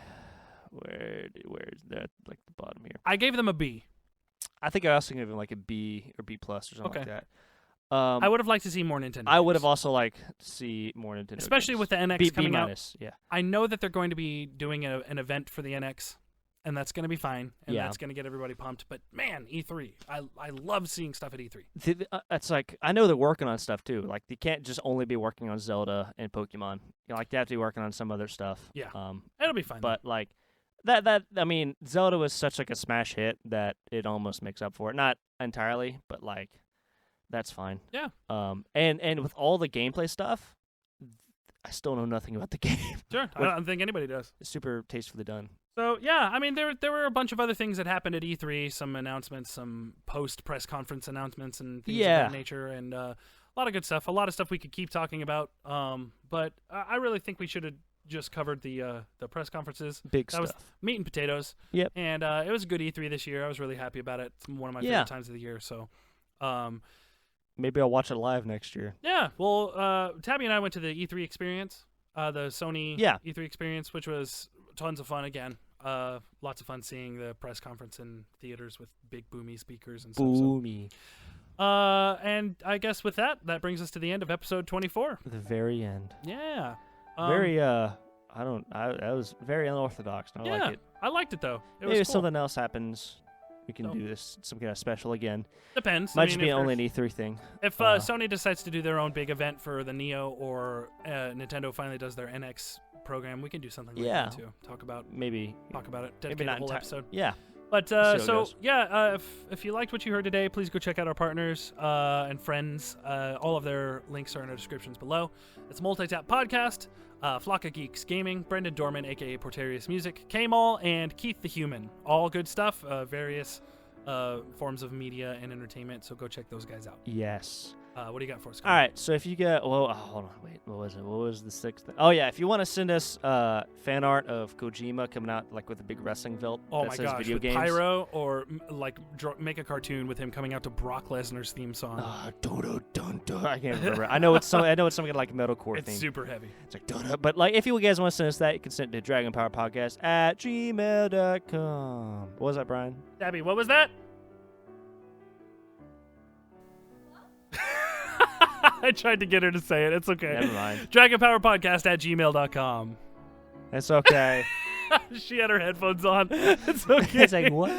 Where's that? Like the bottom here. I gave them a B. I think I also gave him like a B or B plus or something like that. I would have liked to see more Nintendo. I would have games. also liked to see more Nintendo, Especially games. with the NX B coming minus, out. yeah. I know that they're going to be doing an event for the NX, and that's going to be fine, and Yeah. that's going to get everybody pumped. But man, E3, I love seeing stuff at E3. It's like I know they're working on stuff too. Like they can't just only be working on Zelda and Pokemon. Like they have to be working on some other stuff. Yeah. It'll be fine. But like that I mean, Zelda was such like a smash hit that it almost makes up for it. Not entirely, but like that's fine. Yeah. And with all the gameplay stuff, I still know nothing about the game. Sure. I don't think anybody does. It's super tastefully done. So yeah, I mean there were a bunch of other things that happened at E3, some announcements, some post press conference announcements and things of that nature, and a lot of good stuff. A lot of stuff we could keep talking about. But I really think we should have just covered the press conferences. Big that stuff. was meat and potatoes. Yep. And it was a good E3 this year. I was really happy about it. It's one of my favorite times of the year. So maybe I'll watch it live next year. yeah. Well, Tabby and I went to the E3 experience, the Sony E3 experience, which was tons of fun again. Lots of fun seeing the press conference in theaters with big boomy speakers and stuff. Boomy. And I guess with that brings us to the end of episode 24. The very end. Yeah. Very that was very unorthodox. And I like it. I liked it though. It Maybe was if cool. something else happens, we can do this some kind of special again. Depends. Might just be only an E3 thing. If Sony decides to do their own big event for the Neo, or Nintendo finally does their NX program, we can do something like that too. Talk about it. Dedicate a whole episode. Yeah. But if you liked what you heard today, please go check out our partners and friends. All of their links are in our descriptions below. It's MultiTap Podcast, of-geeks-gaming, Brendan Dorman, aka Portarius Music, Kmall, and Keith the Human. All good stuff. Various forms of media and entertainment. So go check those guys out. Yes. What do you got for us? All right, so if you get, hold on, wait, what was it? What was the sixth thing? Oh yeah, if you want to send us fan art of Kojima coming out like with a big wrestling belt that says video with games, pyro, or make a cartoon with him coming out to Brock Lesnar's theme song. I can't remember. I know it's something like a metalcore theme. It's super heavy. It's like but like if you guys want to send us that, you can send it to dragonpowerpodcast@gmail.com. What was that, Brian? Abby, what was that? I tried to get her to say it. It's okay. Never mind. dragonpowerpodcast@gmail.com. It's okay. She had her headphones on. It's okay. It's like, what?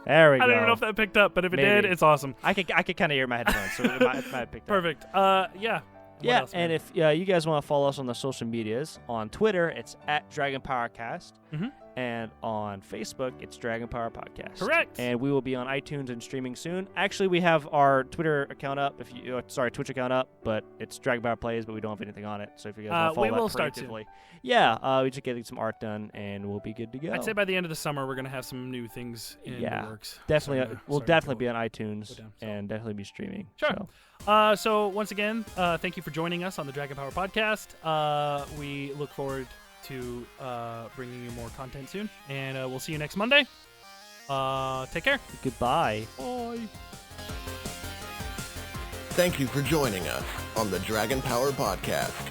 There we go. I don't even know if that picked up, but if it did, it's awesome. I could kind of hear my headphones, so it might have picked up. Perfect. Yeah. Yeah, and if you guys want to follow us on the social medias, on Twitter, it's @DragonPowerCast. Mm-hmm. And on Facebook, it's Dragon Power Podcast. Correct. And we will be on iTunes and streaming soon. Actually, we have our Twitter account up. Twitch account up, but it's Dragon Power Plays, but we don't have anything on it. So if you guys want to follow we will start soon. Yeah, we just getting some art done, and we'll be good to go. I'd say by the end of the summer, we're gonna have some new things in the works. Definitely, we'll definitely be on iTunes and definitely be streaming. Sure. So once again, thank you for joining us on the Dragon Power Podcast. We look forward to bringing you more content soon, and we'll see you next Monday. Take care. Goodbye. Bye. Thank you for joining us on the Dragon Power Podcast.